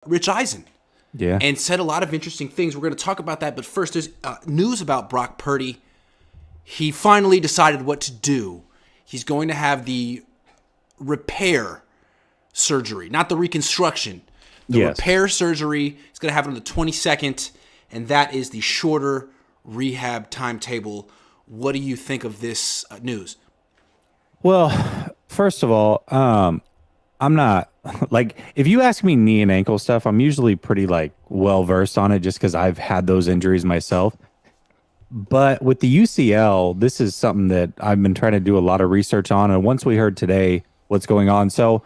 Rich Eisen. Yeah. And said a lot of interesting things. We're going to talk about that. But first, there's news about Brock Purdy. He finally decided what to do. He's going to have the repair surgery, not the reconstruction. The repair surgery. He's going to have it on the 22nd, and that is the shorter rehab timetable. What do you think of this news? Well, first of all, I'm not like, if you ask me knee and ankle stuff, I'm usually pretty like well versed on it just because I've had those injuries myself. But with the UCL, this is something that I've been trying to do a lot of research on. And once we heard today what's going on, so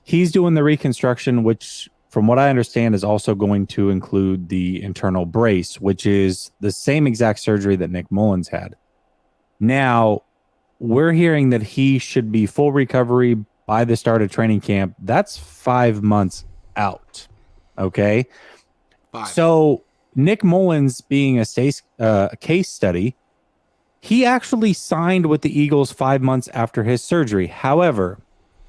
he's doing the reconstruction, which from what I understand is also going to include the internal brace, which is the same exact surgery that Nick Mullins had. Now, we're hearing that he should be full recovery by the start of training camp. That's 5 months out. Okay. 5. So Nick Mullins being a case study, he actually signed with the Eagles 5 months after his surgery. However,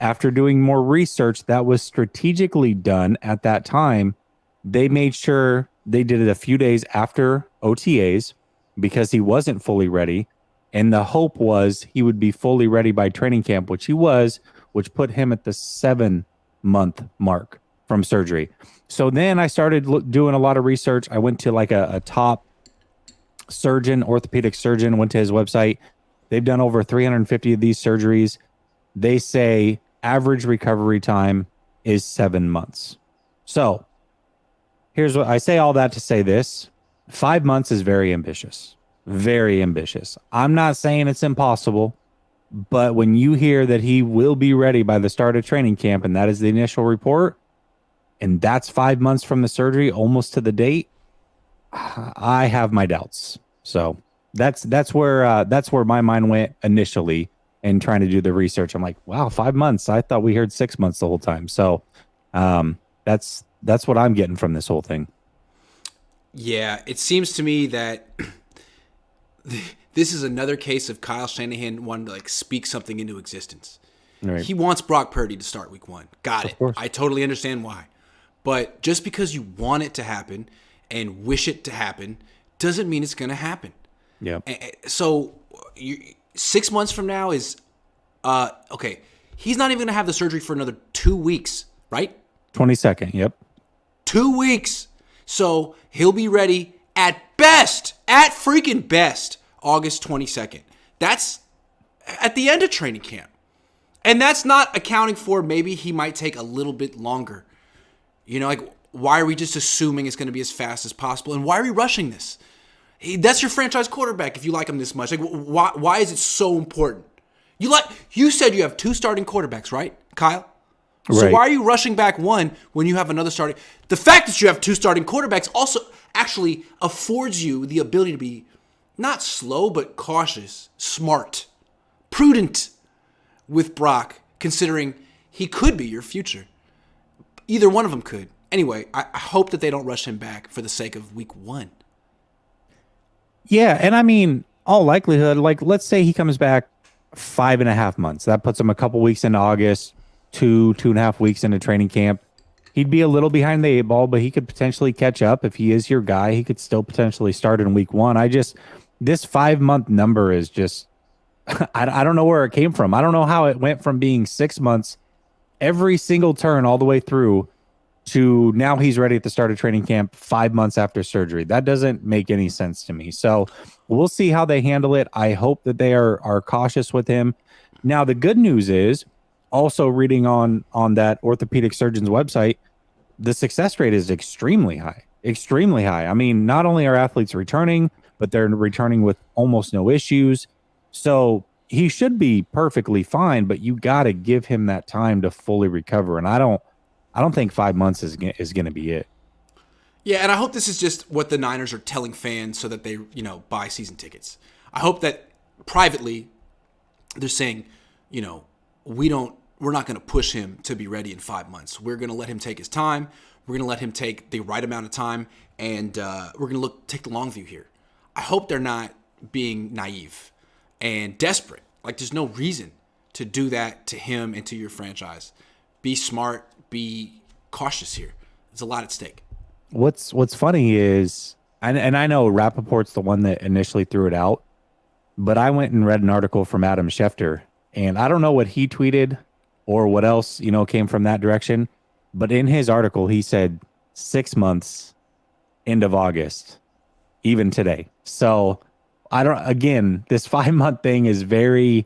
after doing more research that was strategically done at that time, they made sure they did it a few days after OTAs because he wasn't fully ready. And the hope was he would be fully ready by training camp, which he was, which put him at the 7-month mark from surgery. So then I started doing a lot of research. I went to like a top surgeon, orthopedic surgeon, went to his website. They've done over 350 of these surgeries. They say average recovery time is 7 months. So here's what I say, all that to say this. 5 months is very ambitious. Very ambitious. I'm not saying it's impossible, but when you hear that he will be ready by the start of training camp, and that is the initial report, and that's 5 months from the surgery, almost to the date, I have my doubts. So that's where my mind went initially in trying to do the research. I'm like, wow, 5 months. I thought we heard 6 months the whole time. So that's what I'm getting from this whole thing. Yeah, it seems to me that this is another case of Kyle Shanahan wanting to like speak something into existence. Right. He wants Brock Purdy to start week 1. Got it. Of course. I totally understand why. But just because you want it to happen and wish it to happen doesn't mean it's going to happen. Yeah. So 6 months from now is okay. He's not even going to have the surgery for another 2 weeks, right? 22nd. Yep. 2 weeks. So he'll be ready at freaking best, August 22nd. That's at the end of training camp. And that's not accounting for maybe he might take a little bit longer. You know, like, why are we just assuming it's going to be as fast as possible? And why are we rushing this? That's your franchise quarterback if you like him this much. Like, why is it so important? You said you have 2 starting quarterbacks, right, Kyle? So Right. why are you rushing back one when you have another starting? The fact that you have 2 starting quarterbacks also actually affords you the ability to be not slow, but cautious, smart, prudent with Brock, considering he could be your future. Either one of them could. Anyway, I hope that they don't rush him back for the sake of week 1. Yeah, and I mean, all likelihood, like, let's say he comes back 5.5 months. That puts him a couple weeks into August, 2.5 weeks into training camp. He'd be a little behind the 8 ball, but he could potentially catch up. If he is your guy, he could still potentially start in week 1. This 5-month number is just, I don't know where it came from. I don't know how it went from being 6 months every single turn all the way through to now he's ready at the start of training camp 5 months after surgery. That doesn't make any sense to me. So we'll see how they handle it. I hope that they are cautious with him. Now, the good news is, also reading on that orthopedic surgeon's website, the success rate is extremely high. Extremely high. I mean, not only are athletes returning, but they're returning with almost no issues. So he should be perfectly fine, but you got to give him that time to fully recover. And I don't think 5 months is going to be it. Yeah, and I hope this is just what the Niners are telling fans so that they, buy season tickets. I hope that privately they're saying, we're not going to push him to be ready in 5 months. We're going to let him take his time. We're going to let him take the right amount of time, and we're going to take the long view here. I hope they're not being naive and desperate. Like, there's no reason to do that to him and to your franchise. Be smart. Be cautious here. There's a lot at stake. What's funny is, and I know Rappaport's the one that initially threw it out, but I went and read an article from Adam Schefter, and I don't know what he tweeted or what else, came from that direction. But in his article, he said 6 months, end of August, even today. So again, this 5-month thing is very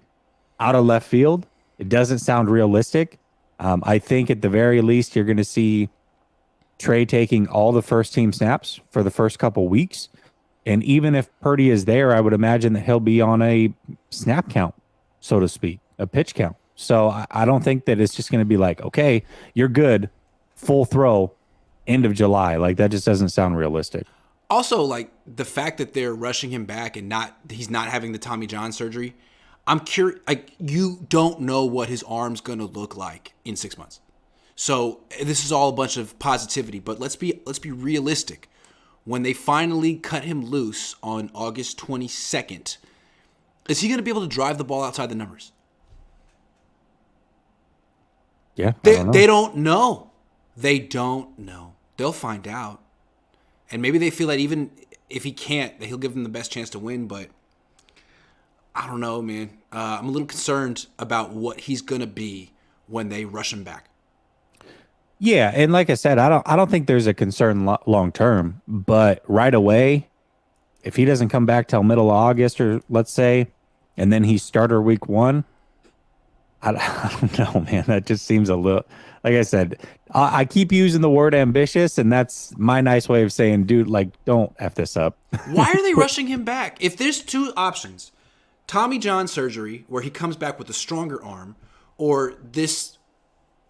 out of left field. It doesn't sound realistic. I think at the very least, you're going to see Trey taking all the first team snaps for the first couple weeks. And even if Purdy is there, I would imagine that he'll be on a snap count, so to speak, a pitch count. So I don't think that it's just going to be like, okay, you're good, full throw, end of July. Like, that just doesn't sound realistic. Also, like, the fact that they're rushing him back and he's not having the Tommy John surgery, I'm curious. Like, you don't know what his arm's going to look like in 6 months. So this is all a bunch of positivity, but let's be realistic. When they finally cut him loose on August 22nd, is he going to be able to drive the ball outside the numbers? Yeah, they don't know. They don't know. They'll find out. And maybe they feel that even if he can't, that he'll give them the best chance to win. But I don't know, man. I'm a little concerned about what he's going to be when they rush him back. Yeah, and like I said, I don't think there's a concern long term. But right away, if he doesn't come back till middle of August, or let's say, and then he's starter week 1, I don't know, man. That just seems a little, like I said, I keep using the word ambitious, and that's my nice way of saying, dude, like, don't F this up. Why are they rushing him back? If there's two options, Tommy John surgery, where he comes back with a stronger arm, or this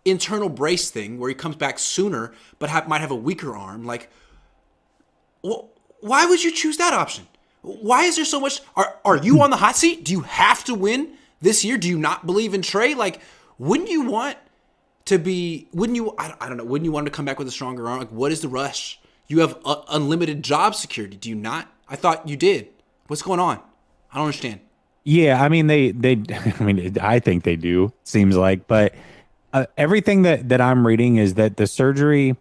internal brace thing where he comes back sooner but might have a weaker arm, like, why would you choose that option? Why is there so much? Are you on the hot seat? Do you have to win this year? Do you not believe in Trey? Like, wouldn't you want to be, wouldn't you, I don't know, wouldn't you want to come back with a stronger arm? Like, what is the rush? You have unlimited job security. Do you not? I thought you did. What's going on? I don't understand. Yeah, I mean, I think they do, seems like, but everything that I'm reading is that the surgery,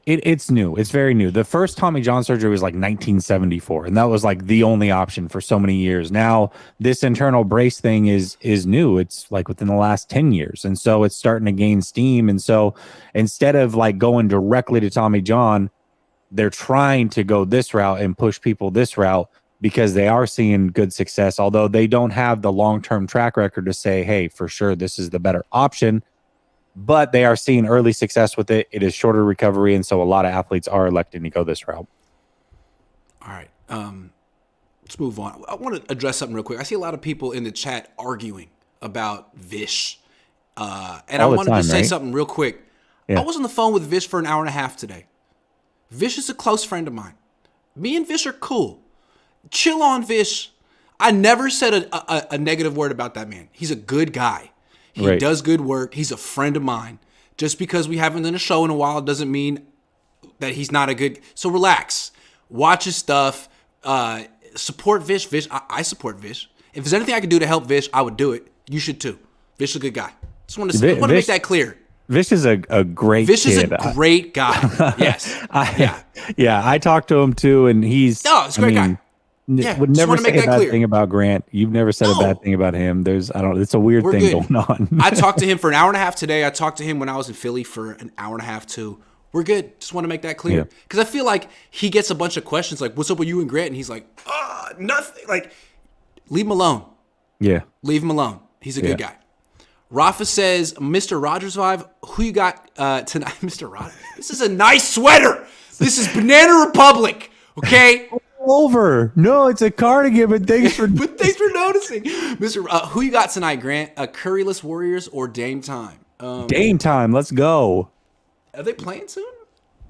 it's new. It's very new. The first Tommy John surgery was like 1974, and that was like the only option for so many years. Now, this internal brace thing is new. It's like within the last 10 years, and so it's starting to gain steam. And so instead of like going directly to Tommy John, they're trying to go this route and push people this route because they are seeing good success, although they don't have the long-term track record to say, hey, for sure, this is the better option. But they are seeing early success with it. It is shorter recovery, and so a lot of athletes are electing to go this route. All right. Let's move on. I want to address something real quick. I see a lot of people in the chat arguing about Vish. And I wanted to say something real quick. Yeah. I was on the phone with Vish for an hour and a half today. Vish is a close friend of mine. Me and Vish are cool. Chill on Vish. I never said a negative word about that man. He's a good guy. He does good work. He's a friend of mine. Just because we haven't done a show in a while doesn't mean that he's not a good. So relax. Watch his stuff. Support Vish. Vish, I support Vish. If there's anything I could do to help Vish, I would do it. You should too. Vish is a good guy. Just want to make that clear. Vish is a great Vish kid. Is a great guy. Yes. Yeah, I talked to him too, and he's a great guy. Yeah, would never say a bad thing about Grant. You've never said a bad thing about him. It's a weird thing going on. I talked to him for an hour and a half today. I talked to him when I was in Philly for an hour and a half too. We're good. Just want to make that clear. Because I feel like he gets a bunch of questions like, what's up with you and Grant? And he's like, nothing. Like, leave him alone. Yeah. Leave him alone. He's a good guy. Rafa says, Mr. Rogers vibe, who you got tonight? Mr. Rogers. This is a nice sweater. This is Banana Republic. Okay? Over. No, it's a cardigan, but thanks for noticing. Mr. Who you got tonight, Grant? Curryless Warriors or Dame Time? Dame Time. Let's go. Are they playing soon?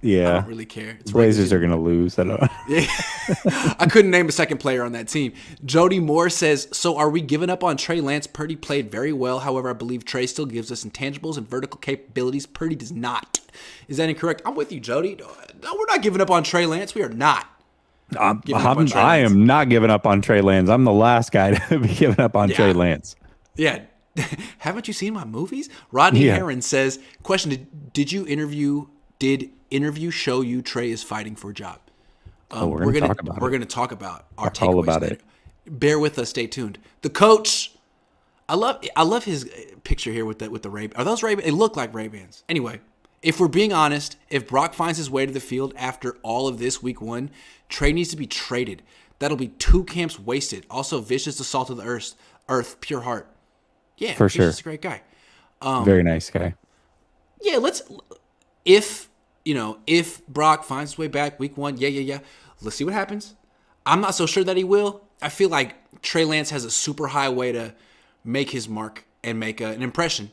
Yeah. I don't really care. It's Blazers are going to lose. I don't know. Yeah. I couldn't name a second player on that team. Jody Moore says, so are we giving up on Trey Lance? Purdy played very well. However, I believe Trey still gives us intangibles and vertical capabilities. Purdy does not. Is that incorrect? I'm with you, Jody. No, we're not giving up on Trey Lance. We are not. I am not giving up on Trey Lance. I'm the last guy to be giving up on Trey Lance. Yeah. Haven't you seen my movies? Rodney Herron says, question, did you interview did interview show you Trey is fighting for a job? We're going to talk about it. We're going to talk about our takeaways. All about it. Bear with us. Stay tuned. The coach. I love his picture here with the Ray. Are those Ray? They look like Ray-Bans. Anyway, if we're being honest, if Brock finds his way to the field after all of this week 1, Trey needs to be traded. That'll be 2 camps wasted. Also, vicious the salt of the earth, pure heart. Yeah, for sure. He's a great guy. Very nice guy. Yeah, if Brock finds his way back week 1, yeah. Let's see what happens. I'm not so sure that he will. I feel like Trey Lance has a super high way to make his mark and make an impression,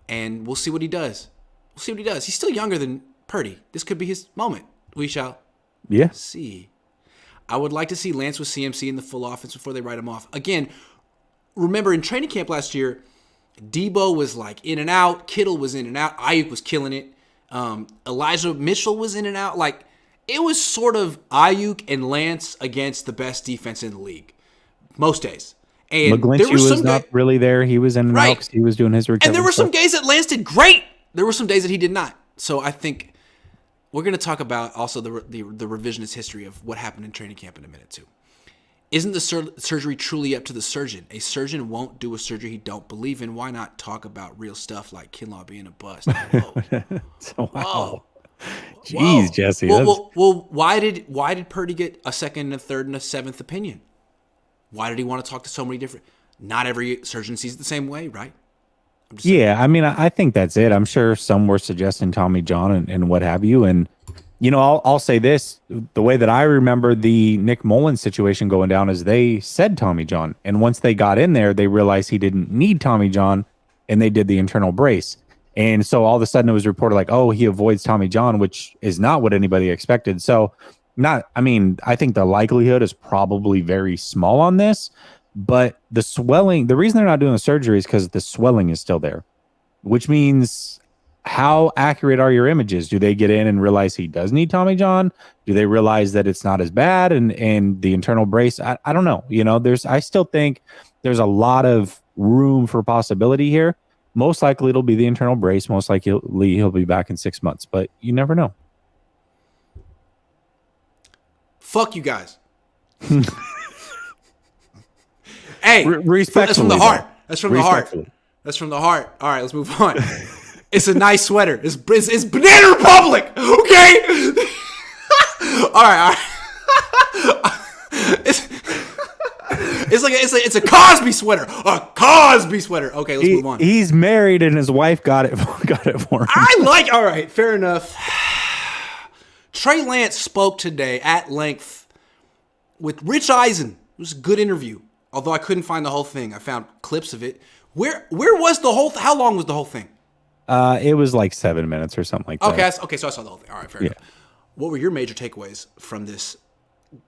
and we'll see what he does. He's still younger than Purdy. This could be his moment. We shall see. I would like to see Lance with CMC in the full offense before they write him off. Again, remember in training camp last year, Debo was like in and out. Kittle was in and out. Ayuk was killing it. Elijah Mitchell was in and out. Like, it was sort of Ayuk and Lance against the best defense in the league most days. And McGlinchey was not really there. He was in and out because he was doing his recovery. And there were some days that Lance did great. There were some days that he did not. So I think we're going to talk about also the revisionist history of what happened in training camp in a minute too. Isn't the surgery truly up to the surgeon? A surgeon won't do a surgery he don't believe in. Why not talk about real stuff like Kinlaw being a bust? Whoa. Wow. Jeez, Jesse. Well, why did Purdy get a second and a third and a seventh opinion? Why did he want to talk to so many different? Not every surgeon sees it the same way, right? I mean, I think that's it. I'm sure some were suggesting Tommy John and what have you. And, I'll say this. The way that I remember the Nick Mullins situation going down is they said Tommy John. And once they got in there, they realized he didn't need Tommy John, and they did the internal brace. And so all of a sudden it was reported like, oh, he avoids Tommy John, which is not what anybody expected. So I think the likelihood is probably very small on this, but the swelling, the reason they're not doing the surgery is because the swelling is still there, which means how accurate are your images? Do they get in and realize he does need Tommy John? Do they realize that it's not as bad and the internal brace? I don't know. I still think there's a lot of room for possibility here. Most likely it'll be the internal brace. Most likely he'll be back in 6 months, but you never know. Fuck you guys. Hey, that's from the heart. That's from the heart. That's from the heart. All right, let's move on. It's a nice sweater. It's Banana Republic. Okay. All right. It's a Cosby sweater. A Cosby sweater. Okay, let's move on. He's married and his wife got it for him. All right, fair enough. Trey Lance spoke today at length with Rich Eisen. It was a good interview, although I couldn't find the whole thing. I found clips of it. Where was the whole? How long was the whole thing? It was like 7 minutes or something like that. Okay, so I saw the whole thing. All right, fair enough. What were your major takeaways from this?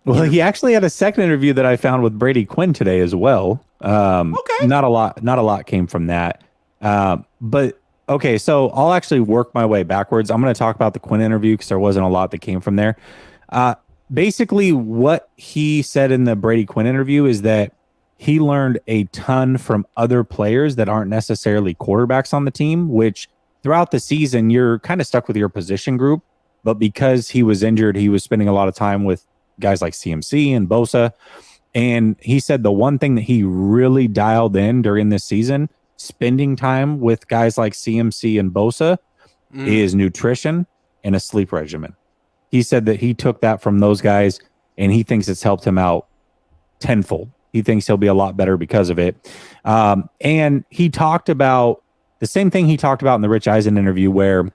Well, he actually had a second interview that I found with Brady Quinn today as well. Okay. Not a lot came from that. But okay, so I'll actually work my way backwards. I'm going to talk about the Quinn interview because there wasn't a lot that came from there. Basically, what he said in the Brady Quinn interview is that he learned a ton from other players that aren't necessarily quarterbacks on the team, which throughout the season, you're kind of stuck with your position group. But because he was injured, he was spending a lot of time with guys like CMC and Bosa. And he said the one thing that he really dialed in during this season, spending time with guys like CMC and Bosa, is nutrition and a sleep regimen. He said that he took that from those guys and he thinks it's helped him out tenfold. He thinks he'll be a lot better because of it. And he talked about the same thing he talked about in the Rich Eisen interview, where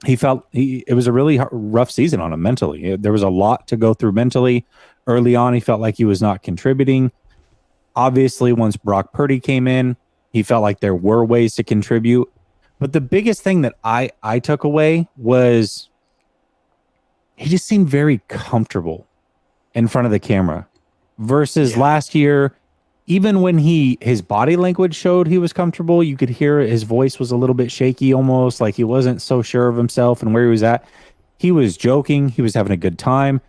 he felt it was a really rough season on him mentally. There was a lot to go through mentally. Early on, he felt like he was not contributing. Obviously, once Brock Purdy came in, he felt like there were ways to contribute. But the biggest thing that I took away was he just seemed very comfortable in front of the camera versus last year. Even when his body language showed he was comfortable, you could hear his voice was a little bit shaky, almost like he wasn't so sure of himself and where he was at. He was joking. He was having a good time.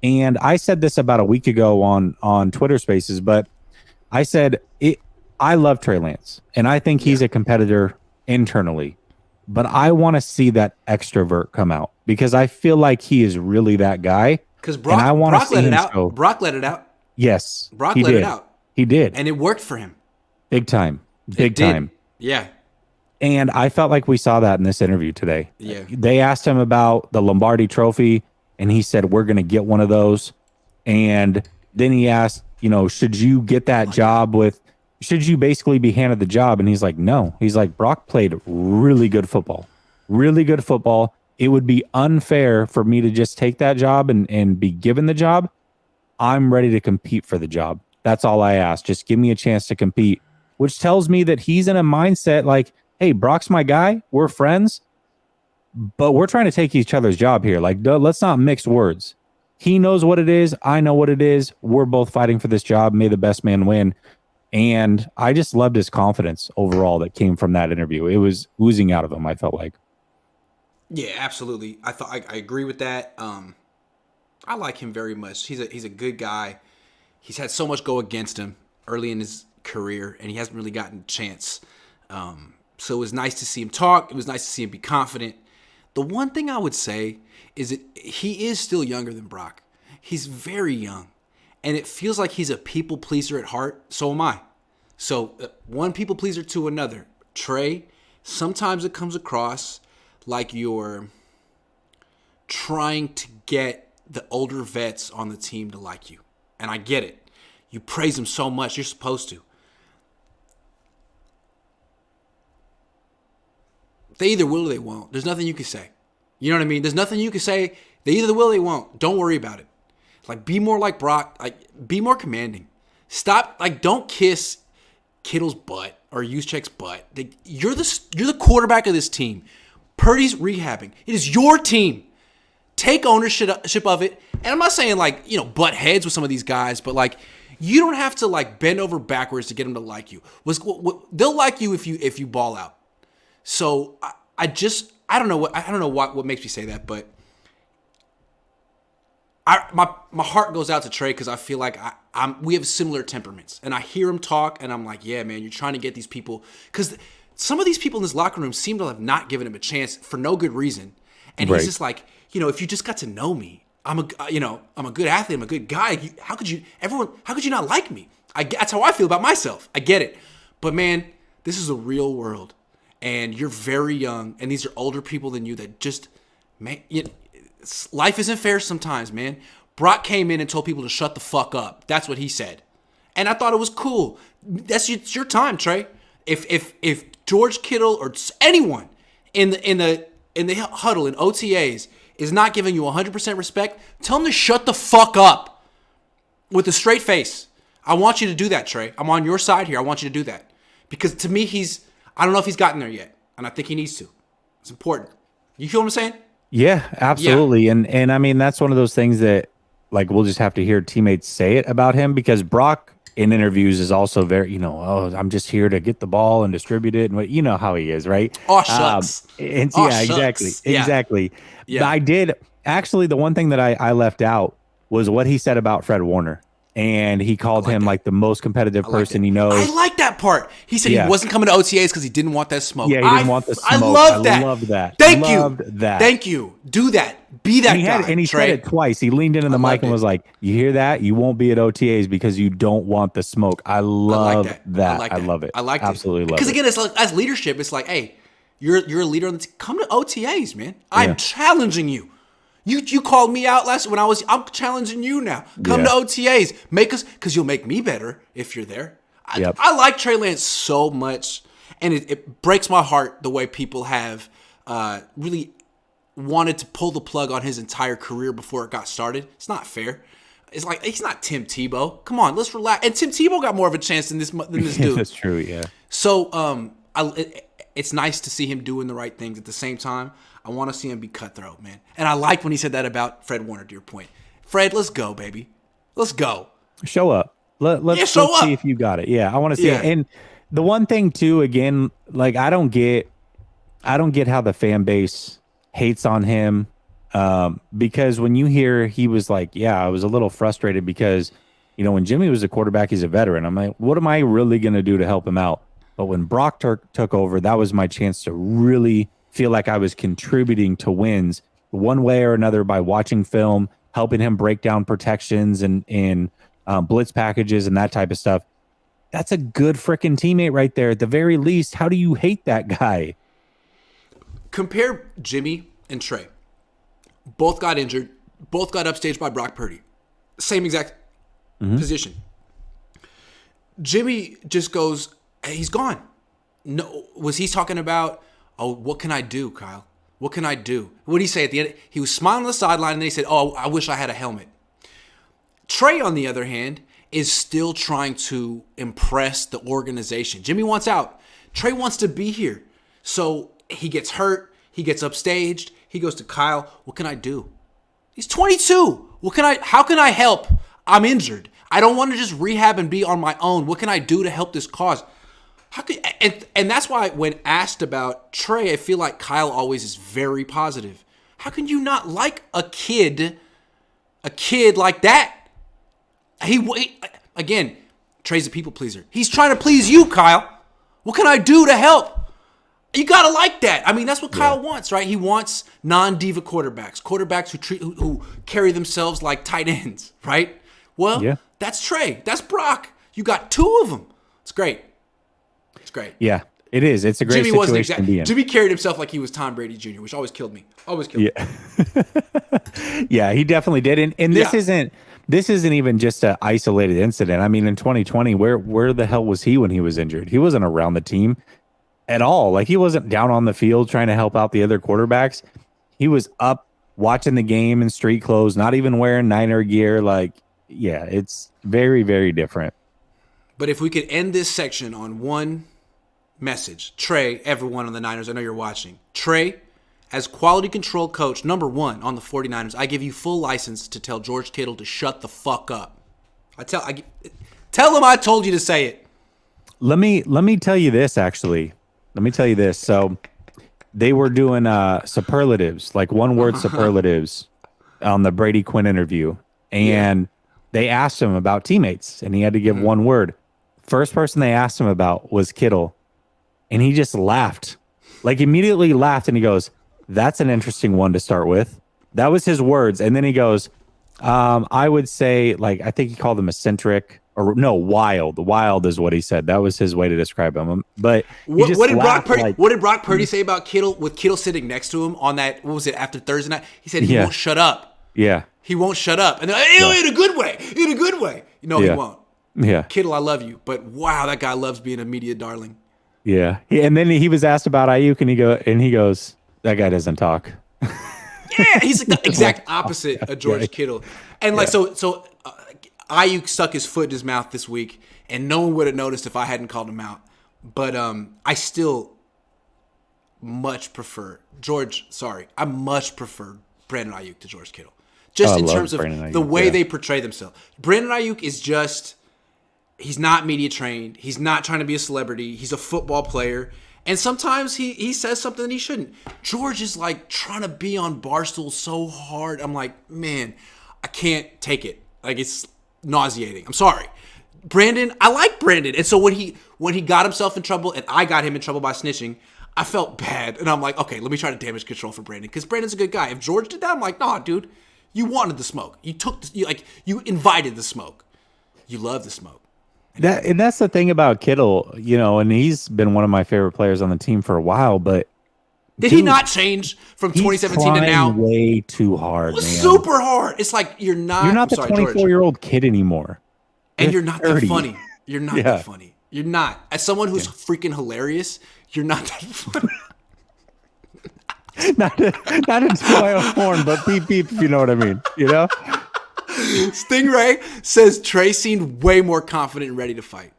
And I said this about a week ago on Twitter Spaces, but I said I love Trey Lance, and I think he's a competitor internally. but I want to see that extrovert come out because I feel like he is really that guy. Because And I want to Brock see let it him out. show. Brock let it out. Yes, Brock he let did. it out. He did. And it worked for him. Big time. Big It did. time. Yeah. And I felt like we saw that in this interview today. Yeah. They asked him about the Lombardi Trophy, and he said, we're going to get one of those. And then he asked, should you get that job should you basically be handed the job? And he's like, no. He's like, Brock played really good football. Really good football. It would be unfair for me to just take that job and be given the job. I'm ready to compete for the job. That's all I ask. Just give me a chance to compete, which tells me that he's in a mindset like, hey, Brock's my guy. We're friends, but we're trying to take each other's job here. Like, let's not mix words. He knows what it is. I know what it is. We're both fighting for this job. May the best man win. And I just loved his confidence overall that came from that interview. It was oozing out of him, I felt like. Yeah, absolutely. I agree with that. I like him very much. He's a good guy. He's had so much go against him early in his career, and he hasn't really gotten a chance. So it was nice to see him talk. It was nice to see him be confident. The one thing I would say is that he is still younger than Brock. He's very young, and it feels like he's a people pleaser at heart. So am I. So one people pleaser to another. Trey, sometimes it comes across like you're trying to get the older vets on the team to like you. And I get it. You praise them so much. You're supposed to. They either will or they won't. There's nothing you can say. You know what I mean? There's nothing you can say. They either will or they won't. Don't worry about it. Like, be more like Brock. Like, be more commanding. Stop. Like, don't kiss Kittle's butt or Juszczyk's butt. You're the quarterback of this team. Purdy's rehabbing. It is your team. Take ownership of it. And I'm not saying, like, butt heads with some of these guys, but, like, you don't have to, like, bend over backwards to get them to like you. They'll like you if you ball out. So I don't know what makes me say that, but my heart goes out to Trey because I feel like we have similar temperaments, and I hear him talk, and I'm like, yeah, man, you're trying to get these people, because some of these people in this locker room seem to have not given him a chance for no good reason, and Right. he's just like, if you just got to know me, I'm a good athlete, I'm a good guy. How could you not like me? That's how I feel about myself. I get it, but man, this is a real world. And you're very young, and these are older people than you that just, man, life isn't fair sometimes, man. Brock came in and told people to shut the fuck up. That's what he said. And I thought it was cool. It's your time, Trey. If George Kittle or anyone in the huddle in OTAs is not giving you 100% respect, tell them to shut the fuck up with a straight face. I want you to do that, Trey. I'm on your side here. I want you to do that. Because to me, I don't know if he's gotten there yet, and I think he needs to. It's important. You feel what I'm saying? Yeah, absolutely. Yeah. And I mean, that's one of those things that, like, we'll just have to hear teammates say it about him, because Brock in interviews is also very, I'm just here to get the ball and distribute it. And you know how he is, right? Oh, shucks. Exactly. Yeah. Exactly. Yeah. I did. Actually, the one thing that I left out was what he said about Fred Warner. And he called him like the most competitive person he knows. I like that part. He said he wasn't coming to OTAs because he didn't want that smoke. Yeah, he didn't want the smoke. I love that. I loved that. Thank you. Do that. Be that guy. And he Trey. said it twice. He leaned into the mic and was like, "You hear that? You won't be at OTAs because you don't want the smoke." I love that. I love it. I like Absolutely love it. Because again, it's like, as leadership, it's like, hey, you're a leader on the team. Come to OTAs, man. I'm challenging you. You called me out I'm challenging you now. Come to OTAs. Make us, because you'll make me better if you're there. I like Trey Lance so much, and it breaks my heart the way people have really wanted to pull the plug on his entire career before it got started. It's not fair. It's like, he's not Tim Tebow. Come on, let's relax. And Tim Tebow got more of a chance than this dude. That's true, yeah. So it's nice to see him doing the right things. At the same time, I want to see him be cutthroat, man. And I like when he said that about Fred Warner, to your point. Fred, let's go, baby. Let's go. Show up. Let's see if you got it. Yeah, I want to see it. And the one thing too, again, like, I don't get how the fan base hates on him, because when you hear he was like, I was a little frustrated because, when Jimmy was a quarterback, he's a veteran. I'm like, what am I really going to do to help him out? But when Brock took over, that was my chance to really feel like I was contributing to wins one way or another by watching film, helping him break down protections and blitz packages and that type of stuff. That's a good freaking teammate right there. At the very least, how do you hate that guy? Compare Jimmy and Trey. Both got injured. Both got upstaged by Brock Purdy. Same exact position. Jimmy just goes, he's gone. No, was he talking about, oh, what can I do, Kyle? What can I do? What did he say at the end? He was smiling on the sideline, and then he said, oh, I wish I had a helmet. Trey, on the other hand, is still trying to impress the organization. Jimmy wants out. Trey wants to be here. So he gets hurt. He gets upstaged. He goes to Kyle, what can I do? He's 22. How can I help? I'm injured. I don't want to just rehab and be on my own. What can I do to help this cause? And that's why when asked about Trey, I feel like Kyle always is very positive. How can you not like a kid like that? Again, Trey's a people pleaser. He's trying to please you, Kyle. What can I do to help? You got to like that. I mean, that's what Kyle wants, right? He wants non-diva quarterbacks who carry themselves like tight ends, right? Well, that's Trey. That's Brock. You got two of them. It's great. It's great. Yeah, it is. It's a great situation to be in. Jimmy carried himself like he was Tom Brady Jr., which always killed me. Yeah, he definitely did. And this isn't even just an isolated incident. I mean, in 2020, where the hell was he when he was injured? He wasn't around the team at all. Like, he wasn't down on the field trying to help out the other quarterbacks. He was up watching the game in street clothes, not even wearing Niner gear. Like, yeah, it's very, very different. But if we could end this section on one message, Trey, everyone on the Niners, I know you're watching. Trey, as quality control coach, number one on the 49ers, I give you full license to tell George Kittle to shut the fuck up. Tell him I told you to say it. Let me tell you this, actually. Let me tell you this. So they were doing superlatives, like one-word superlatives on the Brady Quinn interview. And they asked him about teammates, and he had to give one word. First person they asked him about was Kittle. And he just laughed. Like, immediately laughed, and he goes, that's an interesting one to start with. That was his words. And then he goes, I would say, like, I think he called him eccentric, or no, wild. Wild is what he said. That was his way to describe him. But what did Brock Purdy say about Kittle, with Kittle sitting next to him on that, what was it, after Thursday night? He said he won't shut up. Yeah. He won't shut up. And they're like, in a good way. In a good way. No, he won't. Yeah. Kittle, I love you. But wow, that guy loves being a media darling. Yeah. And then he was asked about Ayuk, and he goes, that guy doesn't talk. Yeah, he's like the exact opposite of George Kittle. And like, so Ayuk stuck his foot in his mouth this week, and no one would have noticed if I hadn't called him out. But I still much prefer I much prefer Brandon Ayuk to George Kittle. Just in terms of the way they portray themselves. Brandon Ayuk is just, he's not media trained. He's not trying to be a celebrity. He's a football player. And sometimes he says something that he shouldn't. George is like trying to be on Barstool so hard. I'm like, man, I can't take it. Like, it's nauseating. I'm sorry. Brandon, I like Brandon. And so when he got himself in trouble and I got him in trouble by snitching, I felt bad. And I'm like, okay, let me try to damage control for Brandon. Because Brandon's a good guy. If George did that, I'm like, nah, dude. You wanted the smoke. You invited the smoke. You love the smoke. And that's the thing about Kittle, and he's been one of my favorite players on the team for a while, but did he not change from 2017 to now? Way too hard, man. Super hard. It's like you're not the 24-year-old kid anymore. And you're not 30. That funny. You're not that funny. You're not. As someone who's freaking hilarious, you're not that funny. not to my own horn, but beep beep, if you know what I mean. Stingray says Trey seemed way more confident and ready to fight.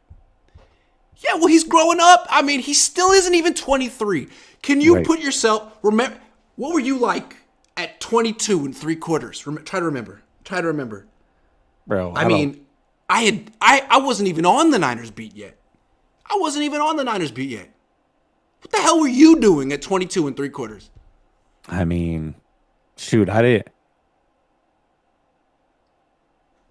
Yeah, well, he's growing up. I mean, he still isn't even 23. Can you put yourself, remember, what were you like at 22 and 3/4? Try to remember. Bro, I mean, I wasn't even on the Niners beat yet. What the hell were you doing at 22 and 3/4? I mean, shoot, I didn't.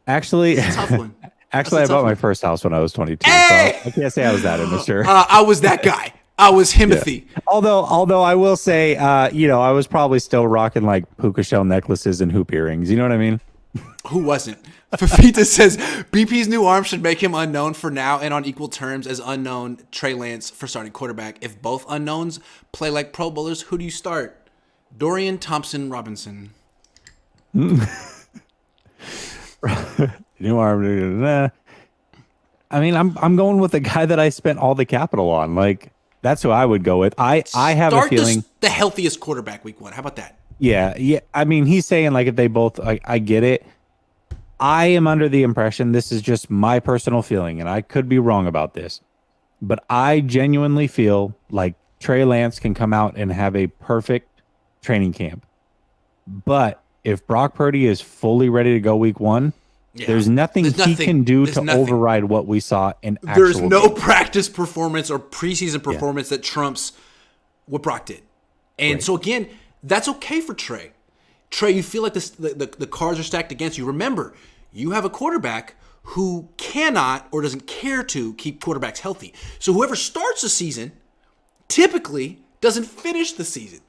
Actually, it's a tough one. I bought my first house when I was 22. Hey! So I can't say I was that immature. I was that guy. I was Himothy. Yeah. Although I will say, I was probably still rocking like puka shell necklaces and hoop earrings. You know what I mean? Who wasn't? Fafita says BP's new arm should make him unknown for now and on equal terms as unknown Trey Lance for starting quarterback. If both unknowns play like Pro Bowlers, who do you start? Dorian Thompson-Robinson. New arm. I mean, I'm going with the guy that I spent all the capital on. Like, that's who I would go with. I have a feeling the healthiest quarterback week 1. How about that? Yeah. I mean, he's saying like if they both, I get it. I am under the impression, this is just my personal feeling, and I could be wrong about this, but I genuinely feel like Trey Lance can come out and have a perfect training camp. But if Brock Purdy is fully ready to go week 1, there's nothing he can do to override what we saw in actual There's no game. practice performance or preseason performance that trumps what Brock did. And so again, that's okay for Trey. Trey, you feel like the cards are stacked against you. Remember, you have a quarterback who cannot or doesn't care to keep quarterbacks healthy. So whoever starts the season typically doesn't finish the season.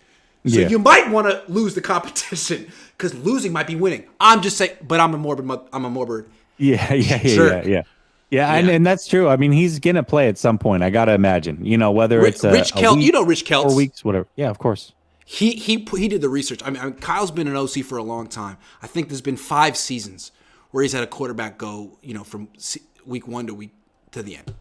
So you might want to lose the competition because losing might be winning. I'm just saying, but I'm a morbid. Yeah. And that's true. I mean, he's gonna play at some point. I gotta imagine. Whether it's Rich Kelts, 4 weeks, whatever. Yeah, of course. He did the research. I mean, Kyle's been an OC for a long time. I think there's been 5 seasons where he's had a quarterback go, from week 1 to the end.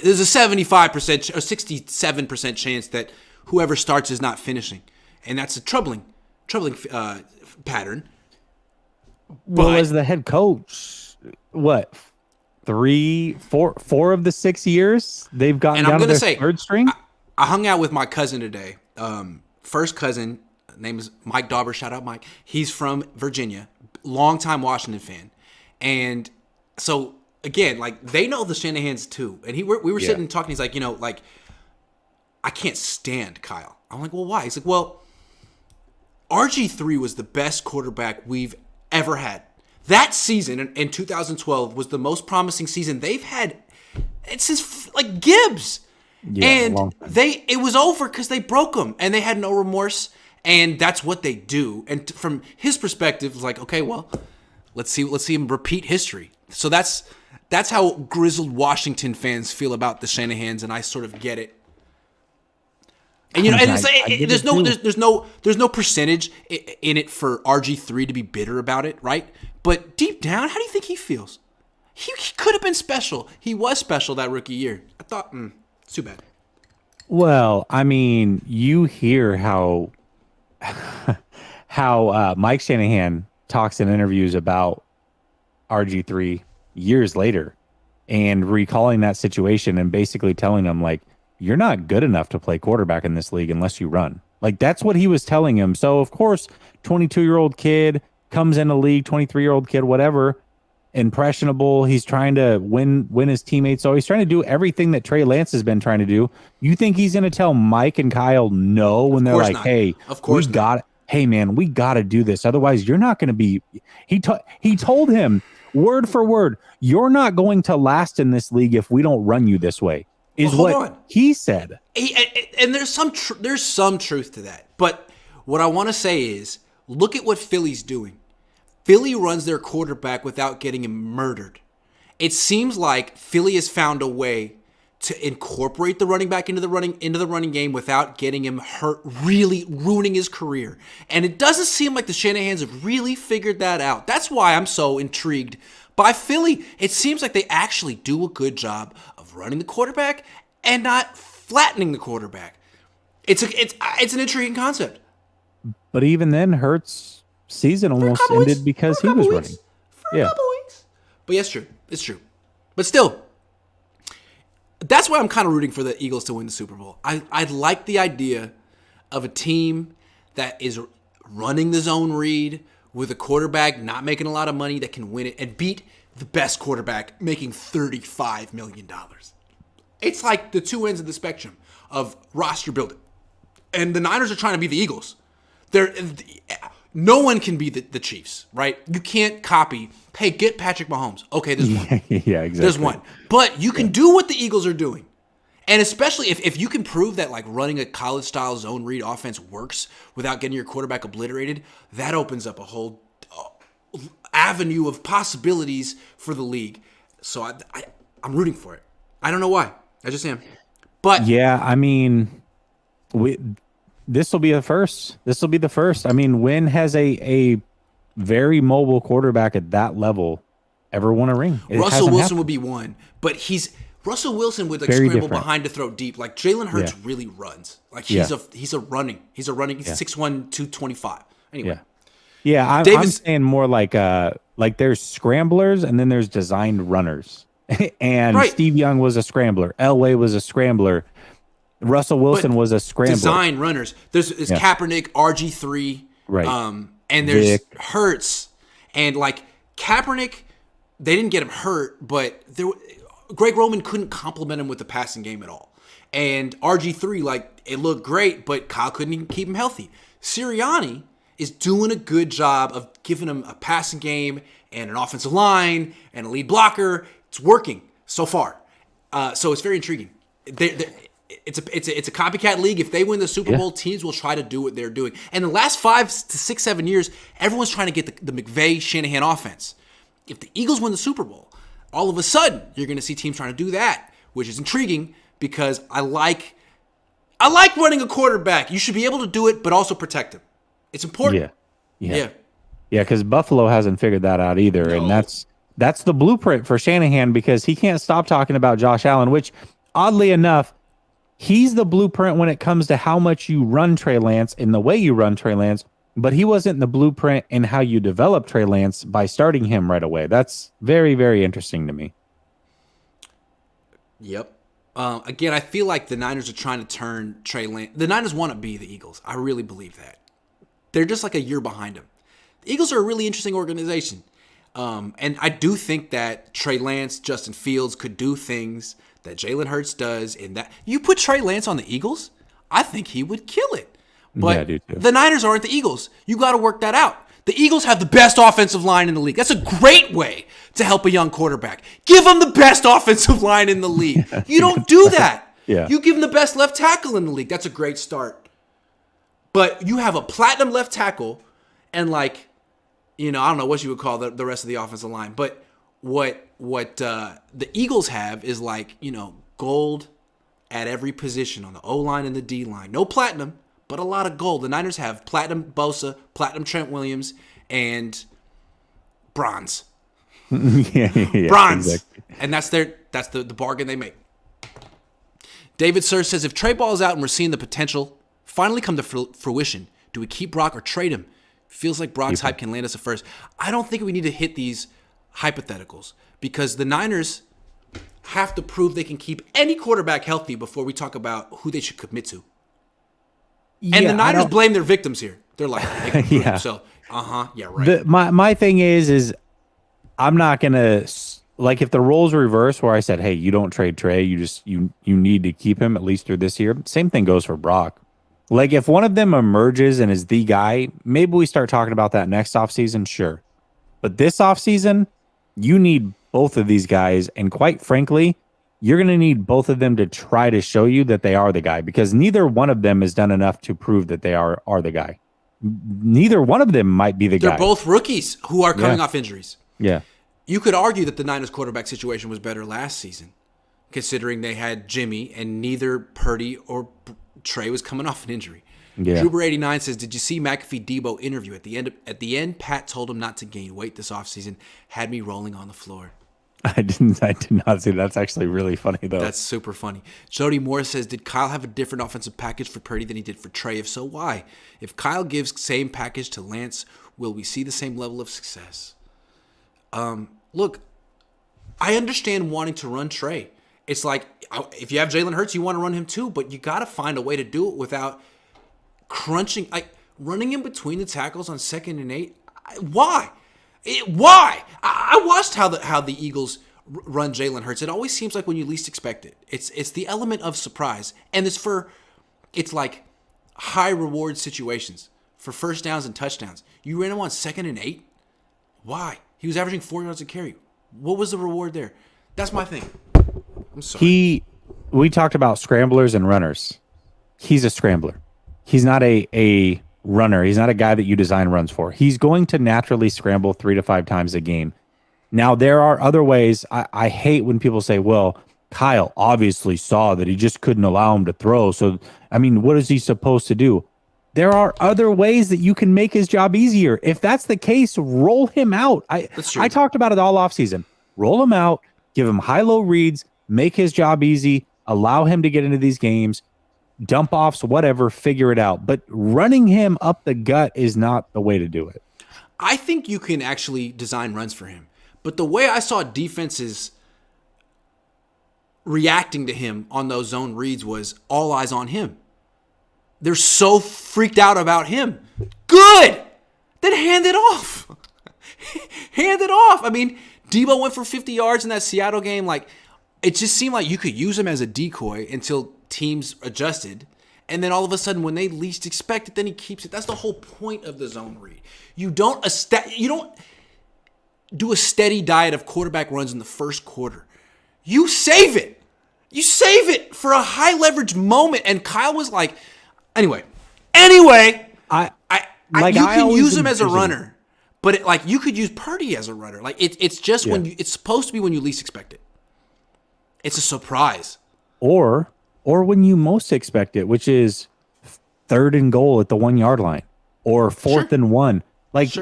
There's a 75% or 67% chance that whoever starts is not finishing, and that's a troubling pattern. Well, as the head coach, what 4 of the 6 years they've gotten down to their third string? I hung out with my cousin today. First cousin, name is Mike Dauber. Shout out Mike. He's from Virginia, longtime Washington fan, and so again, like they know the Shanahans too. And we were sitting and talking. He's like, I can't stand Kyle. I'm like, well, why? He's like, well, RG3 was the best quarterback we've ever had. That season in 2012 was the most promising season they've had since like Gibbs. Yeah, and it was over because they broke him and they had no remorse, and that's what they do. And from his perspective, it's like, okay, well, let's see him repeat history. So that's how grizzled Washington fans feel about the Shanahans, and I sort of get it. And there's no percentage in it for RG3 to be bitter about it, right? But deep down, how do you think he feels? He could have been special. He was special that rookie year. I thought, it's too bad. Well, I mean, you hear how Mike Shanahan talks in interviews about RG3 years later and recalling that situation and basically telling him, like, you're not good enough to play quarterback in this league unless you run. Like, that's what he was telling him. So, of course, 22-year-old kid comes in the league, 23-year-old kid, whatever, impressionable. He's trying to win his teammates. So he's trying to do everything that Trey Lance has been trying to do. You think he's going to tell Mike and Kyle no when they're like, hey, of course, hey, man, we got to do this. Otherwise, you're not going to be. He told him word for word, you're not going to last in this league if we don't run you this way. He said. And there's some truth to that. But what I want to say is, look at what Philly's doing. Philly runs their quarterback without getting him murdered. It seems like Philly has found a way to incorporate the running back into the running game without getting him hurt, really ruining his career. And it doesn't seem like the Shanahans have really figured that out. That's why I'm so intrigued by Philly. It seems like they actually do a good job of running the quarterback and not flattening the quarterback. It's an intriguing concept. But even then, Hurts' season almost ended because he was running. For a couple weeks. But yes, it's true. But still, that's why I'm kind of rooting for the Eagles to win the Super Bowl. I like the idea of a team that is running the zone read with a quarterback not making a lot of money that can win it and beat the best quarterback making $35 million. It's like the two ends of the spectrum of roster building. And the Niners are trying to be the Eagles. No one can be the Chiefs, right? You can't copy, hey, get Patrick Mahomes. Okay, there's one. Yeah, exactly. There's one. But you can do what the Eagles are doing. And especially if you can prove that like running a college style zone read offense works without getting your quarterback obliterated, that opens up a whole avenue of possibilities for the league. So I'm rooting for it. I don't know why. I just am. But yeah, I mean, this will be the first. This will be the first. I mean, when has a very mobile quarterback at that level ever won a ring? Russell Wilson would be one, but Russell Wilson would like Very scramble different. behind to throw deep. Like Jalen Hurts Yeah. really runs. Like he's Yeah. a running. He's 6'1", 225. Anyway. Yeah. Yeah, I'm saying more like there's scramblers and then there's designed runners. And Right. Steve Young was a scrambler. Elway was a scrambler. Russell Wilson was a scrambler. Design runners. There's Kaepernick, RG3, Right. And there's Vic. Hurts, and like Kaepernick, they didn't get him hurt, but Greg Roman couldn't compliment him with the passing game at all. And RG3, like it looked great, but Kyle couldn't even keep him healthy. Sirianni is doing a good job of giving him a passing game and an offensive line and a lead blocker. It's working so far, so it's very intriguing. It's a copycat league. If they win the Super Bowl, teams will try to do what they're doing. And the last 5 to 6, 7 years, everyone's trying to get the McVay Shanahan offense. If the Eagles win the Super Bowl, all of a sudden you're going to see teams trying to do that, which is intriguing because I like running a quarterback. You should be able to do it, but also protect him. It's important. Yeah. Because Buffalo hasn't figured that out either, and that's the blueprint for Shanahan because he can't stop talking about Josh Allen, which oddly enough, he's the blueprint when it comes to how much you run Trey Lance and the way you run Trey Lance, but he wasn't the blueprint in how you develop Trey Lance by starting him right away. That's very, very interesting to me. Yep. Again, I feel like the Niners are trying to turn Trey Lance. The Niners want to be the Eagles. I really believe that. They're just like a year behind them. The Eagles are a really interesting organization. And I do think that Trey Lance, Justin Fields could do things that Jalen Hurts does. In that you put Trey Lance on the Eagles, I think he would kill it. But Yeah, I do too. the Niners aren't the Eagles. You got to work that out. The Eagles have the best offensive line in the league. That's a great way to help a young quarterback. Give them the best offensive line in the league. You don't do that. Yeah. You give them the best left tackle in the league. That's a great start. But you have a platinum left tackle and I don't know what you would call the rest of the offensive line. But what the Eagles have is gold at every position on the O-line and the D-line. No platinum, but a lot of gold. The Niners have platinum Bosa, platinum Trent Williams, and bronze. Bronze. Exactly. And that's the bargain they make. David Sir says, if Trey balls out and we're seeing the potential finally come to fruition, do we keep Brock or trade him? Feels like Brock's hype can land us at first. I don't think we need to hit these hypotheticals because the Niners have to prove they can keep any quarterback healthy before we talk about who they should commit to. And the Niners blame their victims here. They're like, they can prove themselves. Right. My thing is I'm not gonna if the roles reverse where I said, hey, you don't trade Trey, you need to keep him at least through this year. Same thing goes for Brock. Like if one of them emerges and is the guy, maybe we start talking about that next offseason, sure. But this offseason, you need both of these guys, and quite frankly, you're going to need both of them to try to show you that they are the guy because neither one of them has done enough to prove that they are the guy. Neither one of them might be the guy. They're both rookies who are coming off injuries. Yeah. You could argue that the Niners quarterback situation was better last season, considering they had Jimmy and neither Purdy or Trey was coming off an injury. Yeah. Juber89 says, did you see McAfee Debo interview? At the end, Pat told him not to gain weight this offseason. Had me rolling on the floor. I did not see that. That's actually really funny, though. That's super funny. Jody Moore says, did Kyle have a different offensive package for Purdy than he did for Trey? If so, why? If Kyle gives same package to Lance, will we see the same level of success? Look, I understand wanting to run Trey. It's like, if you have Jalen Hurts, you want to run him too, but you got to find a way to do it without crunching, running in between the tackles on 2nd and 8. Why? Why? I watched how the Eagles run Jalen Hurts. It always seems like when you least expect it. It's the element of surprise, and it's like high reward situations for first downs and touchdowns. You ran him on 2nd and 8. Why? He was averaging 4 yards a carry. What was the reward there? That's my thing. I'm sorry. we talked about scramblers and runners. He's a scrambler. He's not a runner. He's not a guy that you design runs for. He's going to naturally scramble 3 to 5 times a game. Now, there are other ways. I hate when people say, well, Kyle obviously saw that he just couldn't allow him to throw. So, I mean, what is he supposed to do? There are other ways that you can make his job easier. If that's the case, roll him out. I talked about it all offseason. Roll him out, give him high-low reads, make his job easy, allow him to get into these games, dump offs, whatever, figure it out. But running him up the gut is not the way to do it. I think you can actually design runs for him. But the way I saw defenses reacting to him on those zone reads was all eyes on him. They're so freaked out about him. Good! Then hand it off. Hand it off. I mean, Debo went for 50 yards in that Seattle game. Like, it just seemed like you could use him as a decoy until teams adjusted. And then all of a sudden, when they least expect it, then he keeps it. That's the whole point of the zone read. You don't do a steady diet of quarterback runs in the first quarter. You save it. You save it for a high leverage moment. And Kyle was like, anyway, you can use him as a runner, but you could use Purdy as a runner. Like it's just it's supposed to be when you least expect it. It's a surprise. Or when you most expect it, which is 3rd and goal at the 1 yard line or 4th and 1.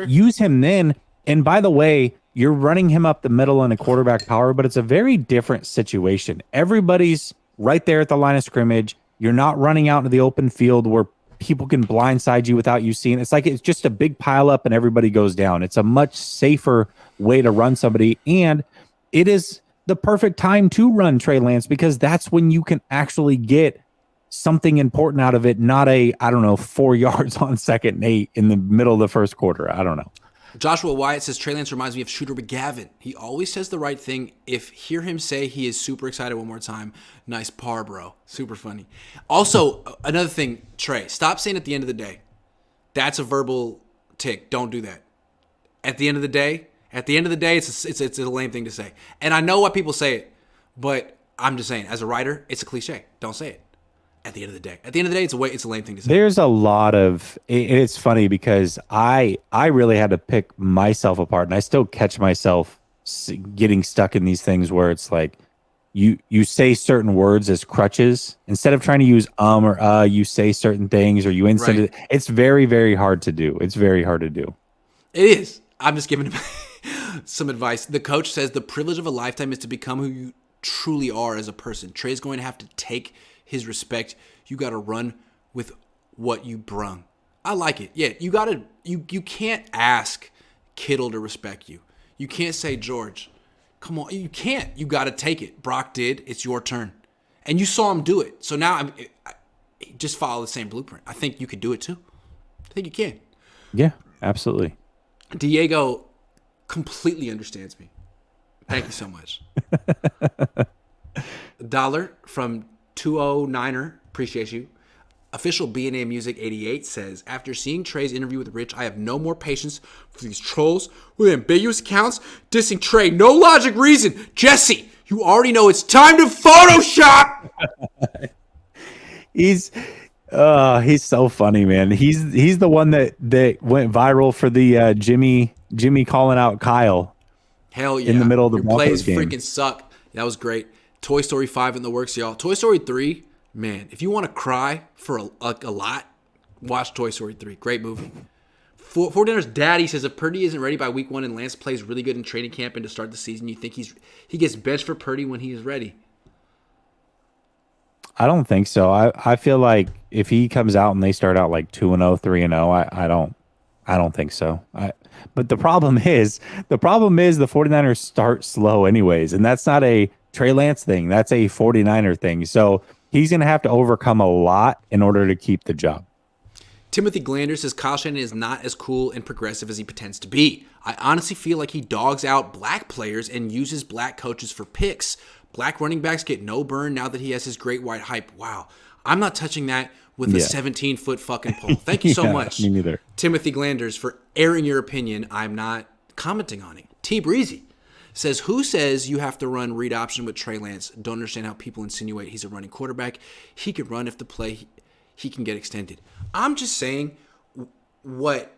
Use him then. And by the way, you're running him up the middle in a quarterback power, but it's a very different situation. Everybody's right there at the line of scrimmage. You're not running out into the open field where people can blindside you without you seeing. It's just a big pile up and everybody goes down. It's a much safer way to run somebody. And it is the perfect time to run Trey Lance because that's when you can actually get something important out of it, not 4 yards on 2nd and 8 in the middle of the first quarter. I don't know. Joshua Wyatt says, Trey Lance reminds me of Shooter McGavin. He always says the right thing. If hear him say he is super excited one more time, nice par, bro. Super funny. Also, another thing, Trey, stop saying at the end of the day. That's a verbal tick. Don't do that. At the end of the day, it's a lame thing to say. And I know why people say it, but I'm just saying, as a writer, it's a cliche. Don't say it. At the end of the day, it's a lame thing to say. There's a lot of it's funny because I really had to pick myself apart, and I still catch myself getting stuck in these things where it's like you say certain words as crutches instead of trying to use or you say certain things or you insert it. It's very, very hard to do. It's very hard to do. It is. I'm just giving some advice. The coach says the privilege of a lifetime is to become who you truly are as a person. Trey's going to have to take his respect. You got to run with what you brung. I like it. Yeah, you can't ask Kittle to respect you. You can't say, George, come on. You can't. You got to take it. Brock did. It's your turn. And you saw him do it. So now just follow the same blueprint. I think you could do it too. I think you can. Yeah, absolutely. Diego completely understands me. Thank you so much. $1 from 209er, appreciate you. Official B&A Music 88 says, after seeing Trey's interview with Rich, I have no more patience for these trolls with ambiguous accounts dissing Trey. No logic, reason. Jesse, you already know it's time to Photoshop. He's so funny, man. He's the one that went viral for the Jimmy calling out Kyle. Hell yeah. In the middle of the Your plays game. Freaking suck. That was great. Toy Story 5 in the works, y'all. Toy Story 3, man, if you want to cry for a lot, watch Toy Story 3. Great movie. 49ers Daddy says, if Purdy isn't ready by week 1 and Lance plays really good in training camp and to start the season, you think he gets benched for Purdy when he is ready? I don't think so. I feel like if he comes out and they start out like 2-0, 3-0, I don't think so. But the problem is the 49ers start slow anyways, and that's not a Trey Lance thing. That's a 49er thing. So he's going to have to overcome a lot in order to keep the job. Timothy Glander says Kyle Shanahan is not as cool and progressive as he pretends to be. I honestly feel like he dogs out black players and uses black coaches for picks. Black running backs get no burn now that he has his great white hype. Wow. I'm not touching that with a 17-foot fucking pole. Thank you so much, me neither. Timothy Glanders, for airing your opinion. I'm not commenting on it. T. Breezy Says, who says you have to run read option with Trey Lance? Don't understand how people insinuate he's a running quarterback. He could run if the play he can get extended. I'm just saying what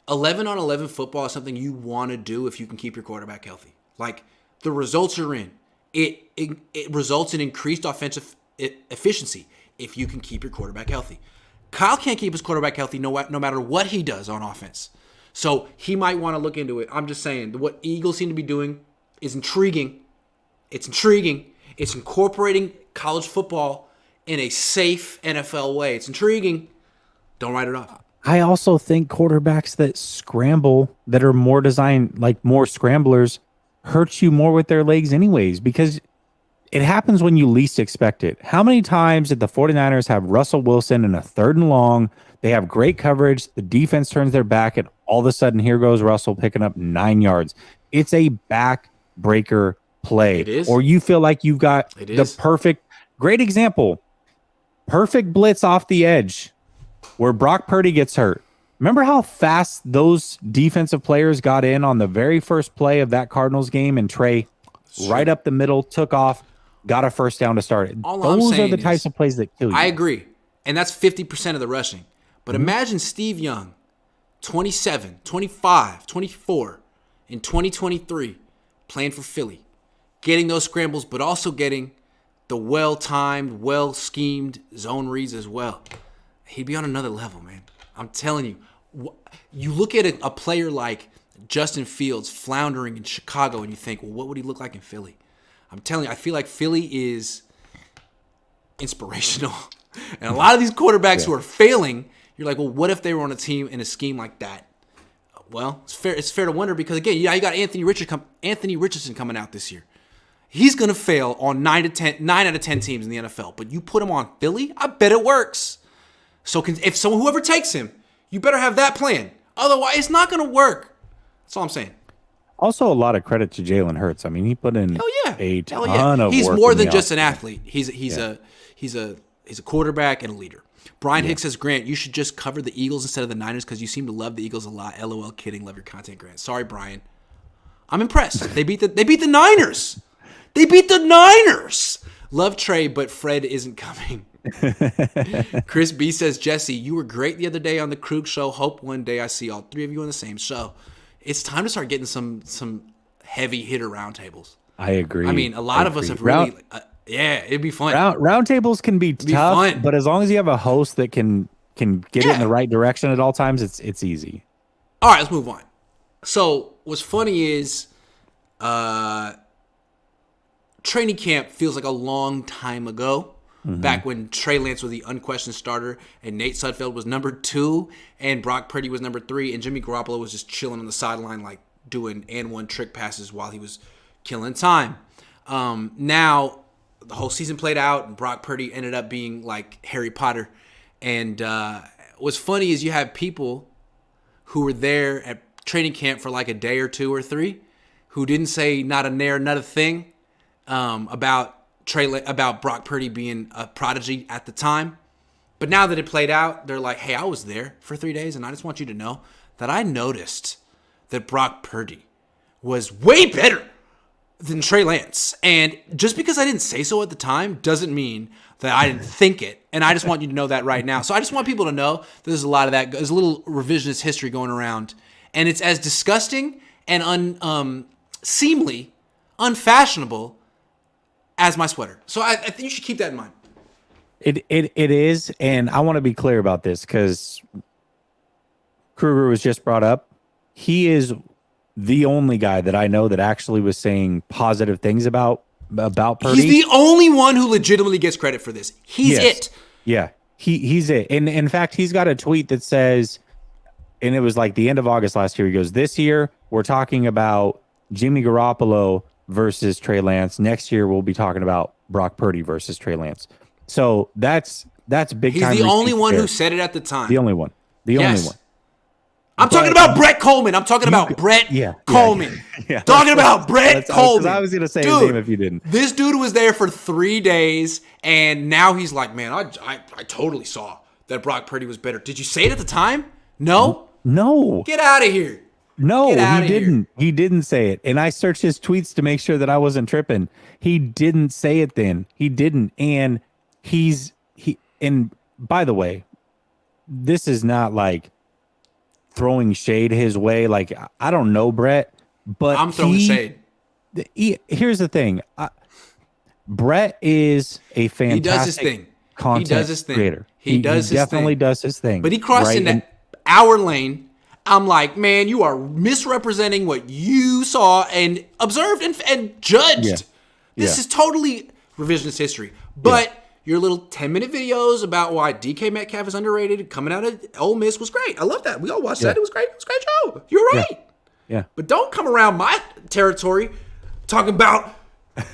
11 on 11 football is something you want to do if you can keep your quarterback healthy. Like, the results are in. It results in increased offensive efficiency if you can keep your quarterback healthy. Kyle can't keep his quarterback healthy no matter what he does on offense. So he might want to look into it. I'm just saying, what Eagles seem to be doing is intriguing. It's intriguing. It's incorporating college football in a safe NFL way. It's intriguing. Don't write it off. I also think quarterbacks that scramble, that are more designed, like more scramblers, hurt you more with their legs anyways, because it happens when you least expect it. How many times did the 49ers have Russell Wilson in a 3rd and long? They have great coverage. The defense turns their back, and all of a sudden, here goes Russell picking up 9 yards. It's a back-breaker play. It is. Or you feel like you've got the perfect, great example, perfect blitz off the edge where Brock Purdy gets hurt. Remember how fast those defensive players got in on the very first play of that Cardinals game, and Trey right up the middle, took off, got a first down to start it. Those are the types of plays that kill you. I agree. And that's 50% of the rushing. But imagine Steve Young, 27, 25, 24, in 2023, playing for Philly, getting those scrambles, but also getting the well-timed, well-schemed zone reads as well. He'd be on another level, man. I'm telling you. You look at a player like Justin Fields floundering in Chicago, and you think, well, what would he look like in Philly? I'm telling you, I feel like Philly is inspirational. And a lot of these quarterbacks who are failing, you're like, well, what if they were on a team in a scheme like that? Well, it's fair to wonder because, again, you got Anthony Richardson coming out this year. He's going to fail on 9 out of 10 teams in the NFL. But you put him on Philly, I bet it works. So whoever takes him, you better have that plan. Otherwise, it's not going to work. That's all I'm saying. Also, a lot of credit to Jalen Hurts. I mean, he put in a ton of He's work more in than the just an offseason. athlete. He's a quarterback and a leader. Brian Hicks says, Grant, you should just cover the Eagles instead of the Niners because you seem to love the Eagles a lot. LOL, kidding. Love your content, Grant. Sorry, Brian. I'm impressed. They beat the Niners. They beat the Niners. Love Trey, but Fred isn't coming. Chris B says, Jesse, you were great the other day on the Krug show. Hope one day I see all three of you on the same show. It's time to start getting some heavy hitter roundtables. I agree. I mean, a lot of us have really, it'd be fun. Roundtables can be tough, but as long as you have a host that can get it in the right direction at all times, it's easy. All right, let's move on. So what's funny is training camp feels like a long time ago. Back when Trey Lance was the unquestioned starter and Nate Sudfeld was number 2 and Brock Purdy was number 3 and Jimmy Garoppolo was just chilling on the sideline like doing and one trick passes while he was killing time. Now the whole season played out and Brock Purdy ended up being like Harry Potter. And what's funny is you have people who were there at training camp for like a day or 2 or 3 who didn't say not a nair, not a thing about Brock Purdy being a prodigy at the time. But now that it played out, they're like, hey, I was there for 3 days, and I just want you to know that I noticed that Brock Purdy was way better than Trey Lance. And just because I didn't say so at the time doesn't mean that I didn't think it. And I just want you to know that right now. So I just want people to know there's a lot of that. There's a little revisionist history going around. And it's as disgusting and unseemly, unfashionable as my sweater. So I think you should keep that in mind. It is, and I want to be clear about this because Kruger was just brought up. He is the only guy that I know that actually was saying positive things about Purdy. He's the only one who legitimately gets credit for this. He's it. Yeah, he's it. And in fact, he's got a tweet that says, and it was like the end of August last year. He goes, "This year we're talking about Jimmy Garoppolo versus Trey Lance. Next year we'll be talking about Brock Purdy versus Trey Lance." So that's big time. He's the only one who said it at the time. The only one. The only one. I'm talking about Brett Coleman. I'm talking about Brett Coleman. Talking about Brett Coleman. I was going to say his name if you didn't. This dude was there for 3 days, and now he's like, man, I totally saw that Brock Purdy was better. Did you say it at the time? No? No. Get out of here. No, Get he outta here. didn't. He didn't say it. And I searched his tweets to make sure that I wasn't tripping. He didn't say it then. He didn't. And and by the way, this is not like throwing shade his way. Like, I don't know Brett, but I'm throwing shade. Here's the thing. Brett is a fantastic He does his thing. Content He does his thing. creator. He does his definitely thing. does his thing. But he crossed in that our lane. I'm like, man, you are misrepresenting what you saw and observed and judged. Yeah. This is totally revisionist history. But your little 10-minute videos about why DK Metcalf is underrated coming out of Ole Miss was great. I love that. We all watched that. It was great. It was a great show. You're right. Yeah. But don't come around my territory talking about.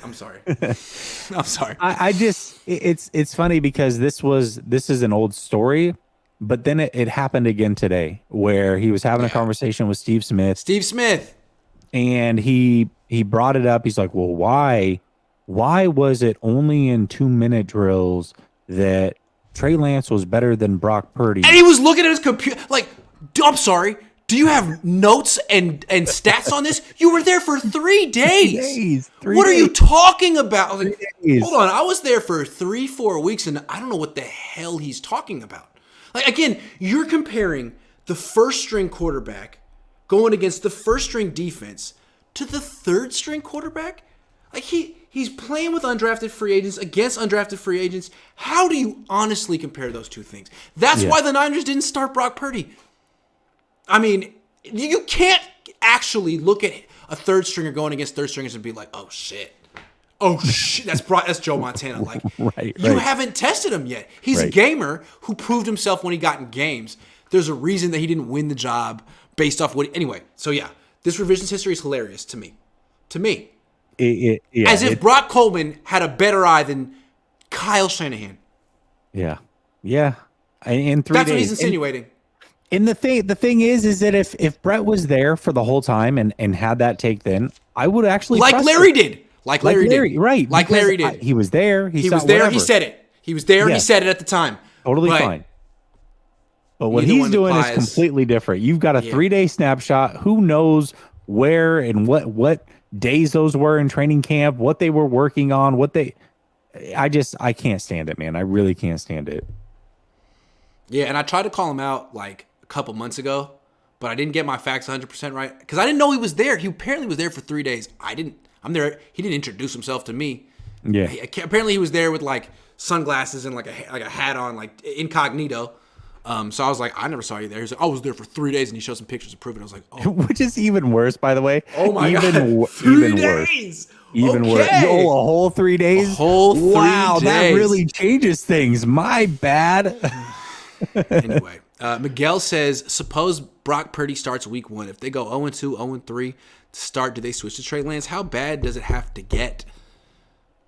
I'm sorry. I'm sorry. I just it's funny because this is an old story, but then it happened again today where he was having a conversation with Steve Smith, and he brought it up. He's like, well, why was it only in 2-minute drills that Trey Lance was better than Brock Purdy? And he was looking at his computer like, I'm sorry. Do you have notes and stats on this? You were there for 3 days. What are you talking about? Like, hold on. I was there for 3-4 weeks, and I don't know what the hell he's talking about. Like, again, you're comparing the first-string quarterback going against the first-string defense to the third-string quarterback? Like, he's playing with undrafted free agents against undrafted free agents. How do you honestly compare those two things? That's why the Niners didn't start Brock Purdy. I mean, you can't actually look at a third stringer going against third stringers and be like, oh shit, that's Joe Montana. Like, you haven't tested him yet. He's a gamer who proved himself when he got in games. There's a reason that he didn't win the job based off anyway. So yeah, this revisionist history is hilarious to me. As if Brock Coleman had a better eye than Kyle Shanahan. Yeah. In 3 days. That's what he's insinuating. And the thing is that if Brett was there for the whole time and had that take, then I would actually like Larry did. Like Larry did. Right. Like Larry did. He was there. He was there. Whatever. He said it. He was there. He said it at the time. Totally fine. But what he's doing is completely different. You've got a 3-day snapshot. Who knows where and what days those were in training camp, what they were working on, I can't stand it, man. I really can't stand it. Yeah, and I tried to call him out like a couple months ago, but I didn't get my facts 100% right because I didn't know he was there. He apparently was there for 3 days. I'm there. He didn't introduce himself to me. Yeah. Apparently he was there with like sunglasses and like a hat on, like incognito. So I was like, I never saw you there. He's like, I was there for 3 days, and he showed some pictures to prove it. I was like, oh. Which is even worse, by the way. Oh my God. 3 days. Even worse. Oh, a whole 3 days? A whole 3 days. Wow, that really changes things. My bad. Anyway, Miguel says, suppose Brock Purdy starts week 1. If they go 0-2, 0-3 to start, do they switch to Trey Lance? How bad does it have to get?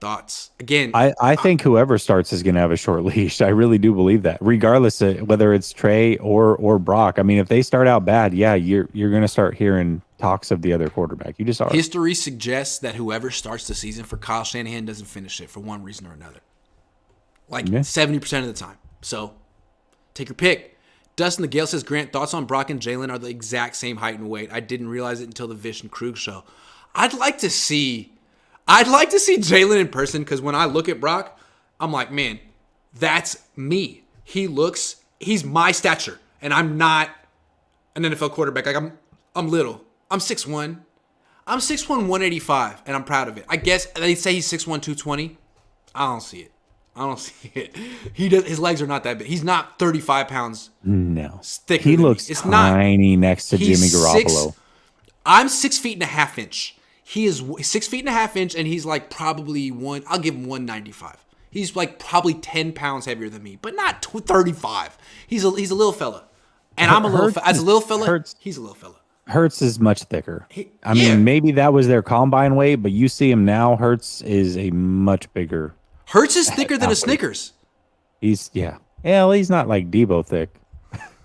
Thoughts? Again, I think whoever starts is going to have a short leash. I really do believe that, regardless of whether it's Trey or Brock. I mean, if they start out bad, you're going to start hearing talks of the other quarterback. You just are. History suggests that whoever starts the season for Kyle Shanahan doesn't finish it for one reason or another. Like 70% of the time. So take your pick. Dustin the Gale says, Grant, thoughts on Brock and Jalen are the exact same height and weight. I didn't realize it until the Vish and Krug show. I'd like to see Jalen in person because when I look at Brock, I'm like, man, that's me. He's my stature, and I'm not an NFL quarterback. Like I'm little. I'm 6'1". I'm 6'1", 185, and I'm proud of it. I guess they say he's 6'1", 220. I don't see it. His legs are not that big. He's not 35 pounds. No, thicker. He looks tiny next to Jimmy Garoppolo. I'm 6 feet and a half inch. He is 6 feet and a half inch, and he's like probably I'll give him 195. He's like probably 10 pounds heavier than me, but not 35. He's a little fella, and I'm a little. As a little fella, he's a little fella. Hurts is much thicker. I mean, maybe that was their combine weight, but you see him now. Hurts is a much bigger. Hurts is thicker than a Snickers. He's not like Debo thick.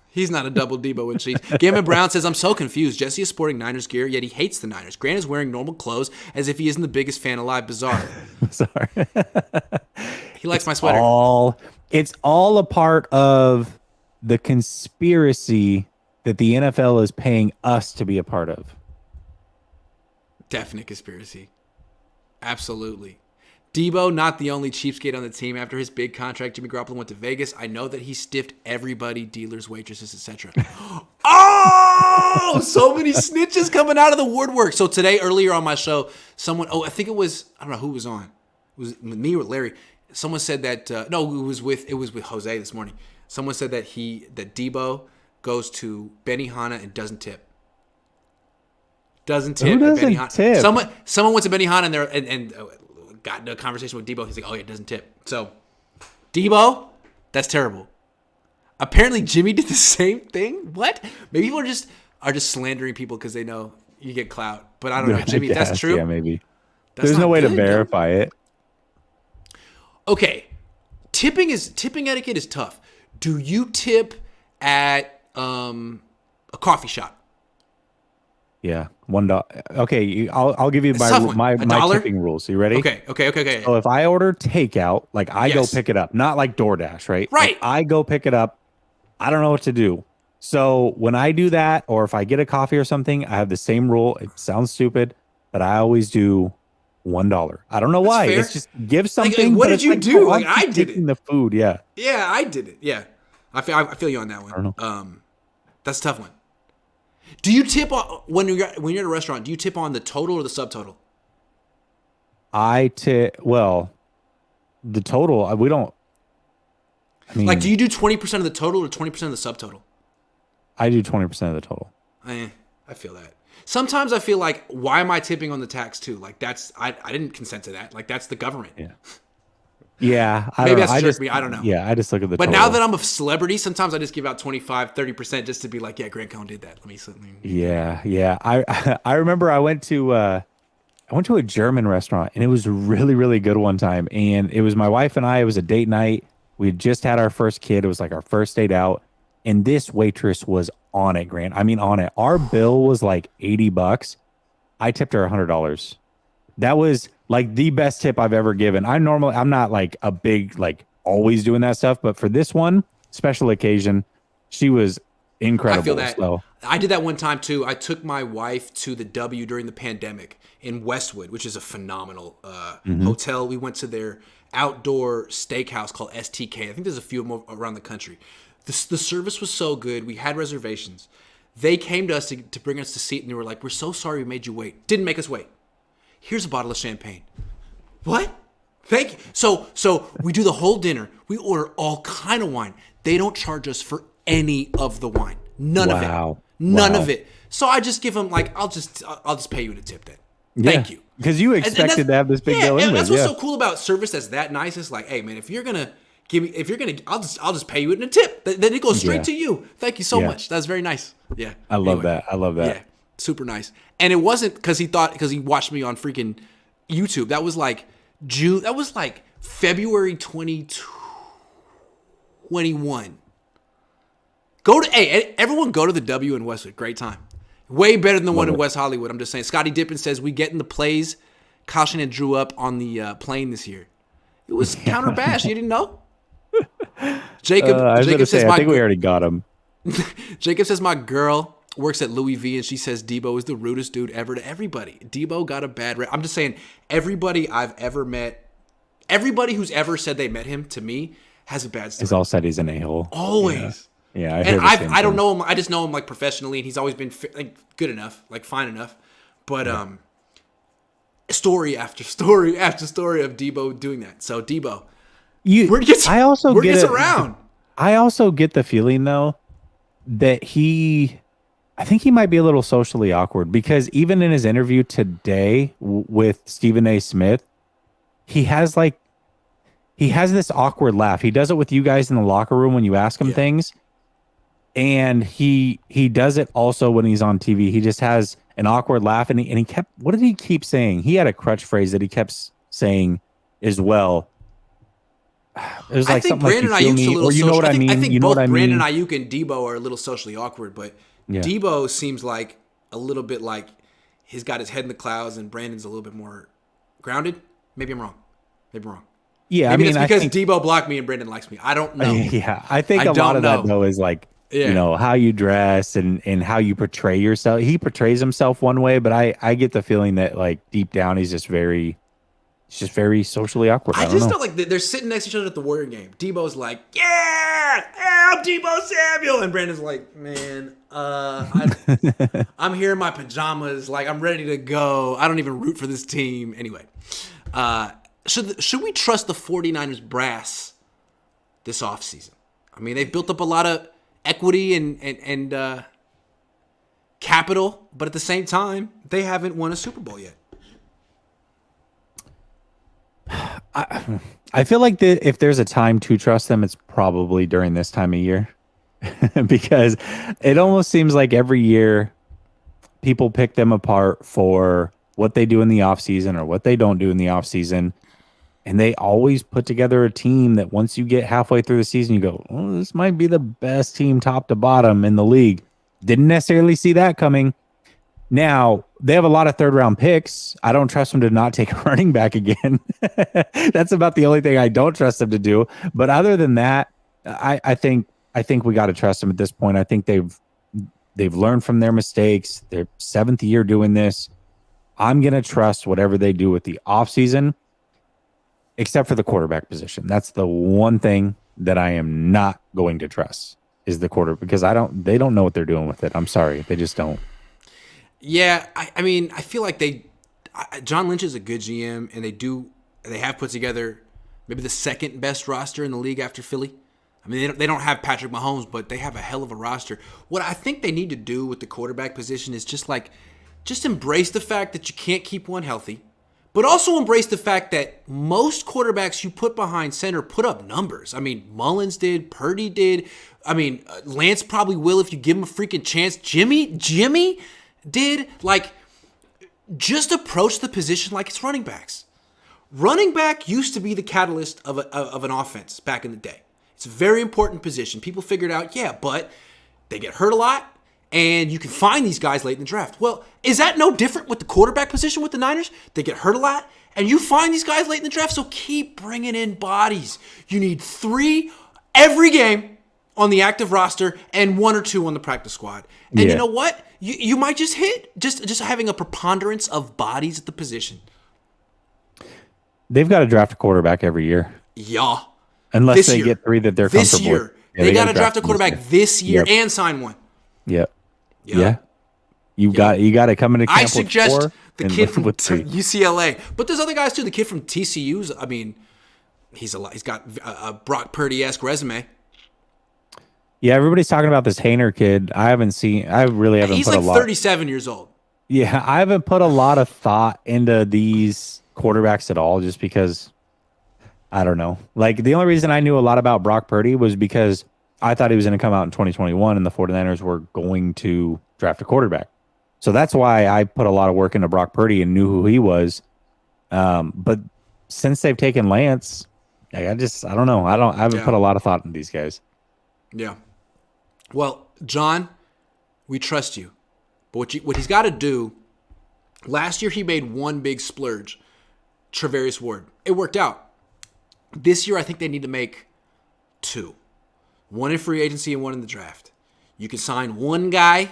He's not a double Debo with cheese. Gammon Brown says, I'm so confused. Jesse is sporting Niners gear, yet he hates the Niners. Grant is wearing normal clothes as if he isn't the biggest fan alive. Bizarre. Sorry. He likes my sweater. It's all a part of the conspiracy that the NFL is paying us to be a part of. Definite conspiracy. Absolutely. Debo, not the only cheapskate on the team. After his big contract, Jimmy Garoppolo went to Vegas. I know that he stiffed everybody, dealers, waitresses, etc. Oh, so many snitches coming out of the woodwork. So today, earlier on my show, someone, I think it was, I don't know who was on. It was me or Larry. Someone said that, no, it was with Jose this morning. Someone said that Debo goes to Benihana and doesn't tip. Doesn't tip. Who doesn't tip? Someone went to Benihana and and got into a conversation with Debo. He's like, oh, yeah, it doesn't tip. So, Debo, that's terrible. Apparently, Jimmy did the same thing. What? Maybe people are just slandering people because they know you get clout. But I don't know, Jimmy. If that's true. Yeah, maybe. There's no way to verify it. Okay, tipping etiquette is tough. Do you tip at a coffee shop? Yeah, $1. Okay, I'll give you my tipping rules. You ready? Okay. So if I order takeout, like I go pick it up, not like DoorDash, right? Right. Like I go pick it up. I don't know what to do. So when I do that, or if I get a coffee or something, I have the same rule. It sounds stupid, but I always do $1. I don't know why. Fair. It's just give something. What did you do? Like I did it. The food, yeah. Yeah, I did it. Yeah, I feel you on that one. I don't know. That's a tough one. Do you tip when you're at a restaurant? Do you tip on the total or the subtotal? I tip the total. We don't. I mean, like, do you do 20% of the total or 20% of the subtotal? I do 20% of the total. I feel that. Sometimes I feel like, why am I tipping on the tax too? Like I didn't consent to that. Like that's the government. Yeah. Yeah. Maybe that's tricked me. I don't know. Yeah. I just look at the But total. Now that I'm a celebrity, sometimes I just give out 25, 30% just to be like, yeah, Grant Cohn did that. Let me. Yeah. Yeah. I remember I went to a German restaurant and it was really, really good one time. And it was my wife and I, it was a date night. We had just had our first kid. It was like our first date out. And this waitress was on it, Grant. I mean, on it. Our bill was like $80. I tipped her $100. That was like the best tip I've ever given. I'm not like a big, like always doing that stuff, but for this one special occasion, she was incredible. I feel that. So, I did that one time too. I took my wife to the W during the pandemic in Westwood, which is a phenomenal hotel. We went to their outdoor steakhouse called STK. I think there's a few of them around the country. The service was so good. We had reservations. They came to us to bring us to seat, and they were like, we're so sorry we made you wait. Didn't make us wait. Here's a bottle of champagne. What? Thank you. So we do the whole dinner. We order all kind of wine. They don't charge us for any of the wine. None of it. None of it. So I just give them like, I'll just pay you to tip that. Thank you. Because you expected to have this big bill. Yeah, that's what's so cool about service that's that nice. It's like, hey man, if you're gonna I'll just pay you it in a tip. Then it goes straight to you. Thank you so much. That's very nice. Yeah. I love that. Yeah. Super nice. And it wasn't because he watched me on freaking YouTube. That was like June. That was like February 2021. Everyone go to the W in Westwood. Great time. Way better than the one in West Hollywood. I'm just saying. Scotty Dippin says we get in the plays Kyle Shanahan drew up on the plane this year. It was counter bash. You didn't know? Jacob says I think we already got him. Jacob says my girl works at Louis V and she says Debo is the rudest dude ever to everybody. Debo got a bad rep. I'm just saying everybody I've ever met, everybody who's ever said they met him to me has a bad story. He's all said he's an a-hole. Always. Yeah. I don't know him. I just know him like professionally and he's always been like good enough, like fine enough. But story after story after story of Debo doing that. So Debo, word gets around. I also get the feeling though that I think he might be a little socially awkward because even in his interview today with Stephen A. Smith, he has this awkward laugh. He does it with you guys in the locker room when you ask him things. And he does it also when he's on TV. He just has an awkward laugh. And he kept, what did he keep saying? He had a crutch phrase that he kept saying as well. It was like something Brandon like, Ayuk's a little you know what I mean? I think you know both what I mean? Brandon Ayuk and Debo are a little socially awkward, but Debo seems like a little bit like he's got his head in the clouds and Brandon's a little bit more grounded. Maybe I'm wrong. Yeah, maybe I mean, it's because Debo blocked me and Brandon likes me. I don't know. Yeah, I think a lot of that though is like Yeah. you know, how you dress and how you portray yourself. He portrays himself one way, but I get the feeling that like deep down he's just very socially awkward. I I don't just know. know like they're sitting next to each other at the Warrior game. Debo's like, yeah, I'm Debo Samuel, and Brandon's like, man, I'm here in my pajamas, like I'm ready to go. I don't even root for this team anyway. Should we trust the 49ers brass this offseason? I mean, they've built up a lot of equity and capital, but at the same time, they haven't won a Super Bowl yet. I feel like if there's a time to trust them, it's probably during this time of year because it almost seems like every year people pick them apart for what they do in the offseason or what they don't do in the offseason. And they always put together a team that once you get halfway through the season, you go, oh, this might be the best team top to bottom in the league. Didn't necessarily see that coming. Now, they have a lot of third-round picks. I don't trust them to not take a running back again. That's about the only thing I don't trust them to do. But other than that, I think we got to trust them at this point. I think they've learned from their mistakes. Their 7th year doing this. I'm going to trust whatever they do with the offseason, except for the quarterback position. That's the one thing that I am not going to trust is the quarterback because they don't know what they're doing with it. I'm sorry. They just don't. Yeah, I mean, I feel like John Lynch is a good GM, and they have put together maybe the second best roster in the league after Philly. I mean, they don't have Patrick Mahomes, but they have a hell of a roster. What I think they need to do with the quarterback position is just embrace the fact that you can't keep one healthy, but also embrace the fact that most quarterbacks you put behind center put up numbers. I mean, Mullins did, Purdy did. I mean, Lance probably will if you give him a freaking chance. Jimmy did. Like, just approach the position like it's running backs. Running back used to be the catalyst of an offense back in the day. It's a very important position. People figured out, but they get hurt a lot, and you can find these guys late in the draft. Well, is that no different with the quarterback position with the Niners? They get hurt a lot, and you find these guys late in the draft, so keep bringing in bodies. You need 3 every game on the active roster and 1 or 2 on the practice squad. And You know what? You might just hit just having a preponderance of bodies at the position. They've got to draft a quarterback every year. Yeah. Unless they get 3 that they're comfortable this year. with. Yeah, they got to draft a quarterback this year and sign one. Yep. Yeah. You got to come into camp I suggest with 4 the kid from UCLA. But there's other guys too. The kid from TCU's, I mean, he's got a Brock Purdy-esque resume. Yeah, everybody's talking about this Hainer kid. I really haven't He's put like a lot. 37 years old. Yeah, I haven't put a lot of thought into these quarterbacks at all just because I don't know. Like the only reason I knew a lot about Brock Purdy was because I thought he was going to come out in 2021 and the 49ers were going to draft a quarterback. So that's why I put a lot of work into Brock Purdy and knew who he was. But since they've taken Lance, I don't know. I haven't put a lot of thought into these guys. Yeah. Well, John, we trust you. But what he's got to do, last year he made one big splurge, Travarius Ward. It worked out. This year I think they need to make 2. 1 in free agency and 1 in the draft. You can sign one guy,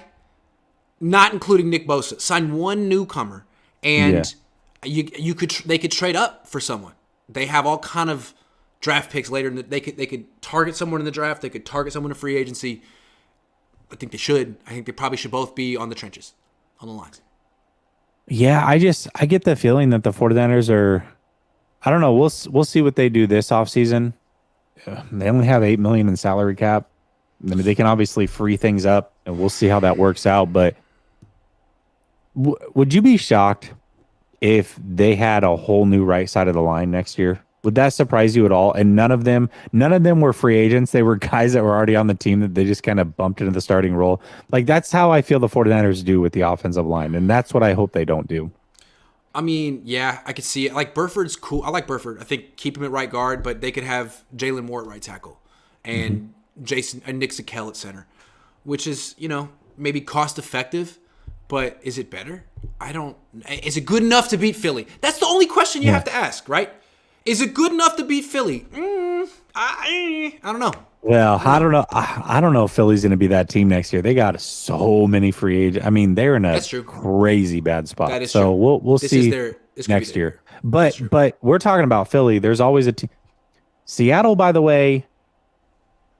not including Nick Bosa. Sign one newcomer, and they could trade up for someone. They have all kind of draft picks later. They could target someone in the draft. They could target someone in free agency. I think they should. I think they probably should both be on the trenches, on the lines. Yeah, I get the feeling that the 49ers are, I don't know, we'll see what they do this offseason. They only have $8 million in salary cap. I mean, they can obviously free things up, and we'll see how that works out. But would you be shocked if they had a whole new right side of the line next year? Would that surprise you at all? And none of them were free agents. They were guys that were already on the team that they just kind of bumped into the starting role. Like, that's how I feel the 49ers do with the offensive line, and that's what I hope they don't do. I mean, yeah, I could see it. Like, Burford's cool. I like Burford. I think keep him at right guard, but they could have Jalen Moore at right tackle and Nick Zakelj at center, which is, maybe cost effective, but is it better? Is it good enough to beat Philly? That's the only question you have to ask, right? Is it good enough to beat Philly? I don't know. Well, I don't know. I don't know if Philly's going to be that team next year. They got so many free agents. I mean, they're in a That's true. crazy bad spot. That is so true. we'll This see is their this could be next their year. year. But we're talking about Philly. There's always a team. Seattle, by the way,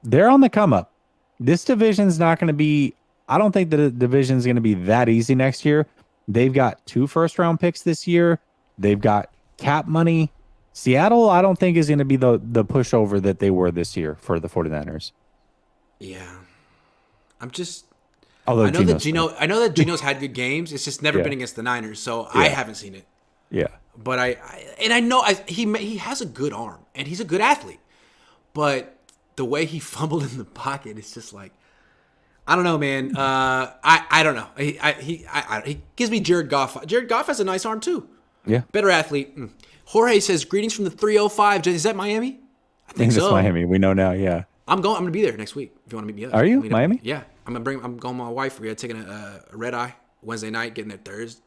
they're on the come up. This division's not going to be. I don't think the division's going to be that easy next year. They've got 2 first-round picks this year. They've got cap money. Seattle, I don't think is going to be the pushover that they were this year for the 49ers. Yeah. I'm just Although I know that Gino's had good games. It's just never Yeah. been against the Niners, so I haven't seen it. Yeah. But I know he has a good arm and he's a good athlete. But the way he fumbled in the pocket, it's just like I don't know, man. I don't know. He gives me Jared Goff. Jared Goff has a nice arm too. Yeah. Better athlete. Jorge says, greetings from the 305. Is that Miami? I think It's so. Miami. We know now. Yeah. I'm going to be there next week if you want to meet me up. Are you? Meet up. Miami? Yeah. I'm going with my wife. We're taking a red eye Wednesday night, getting there Thursday.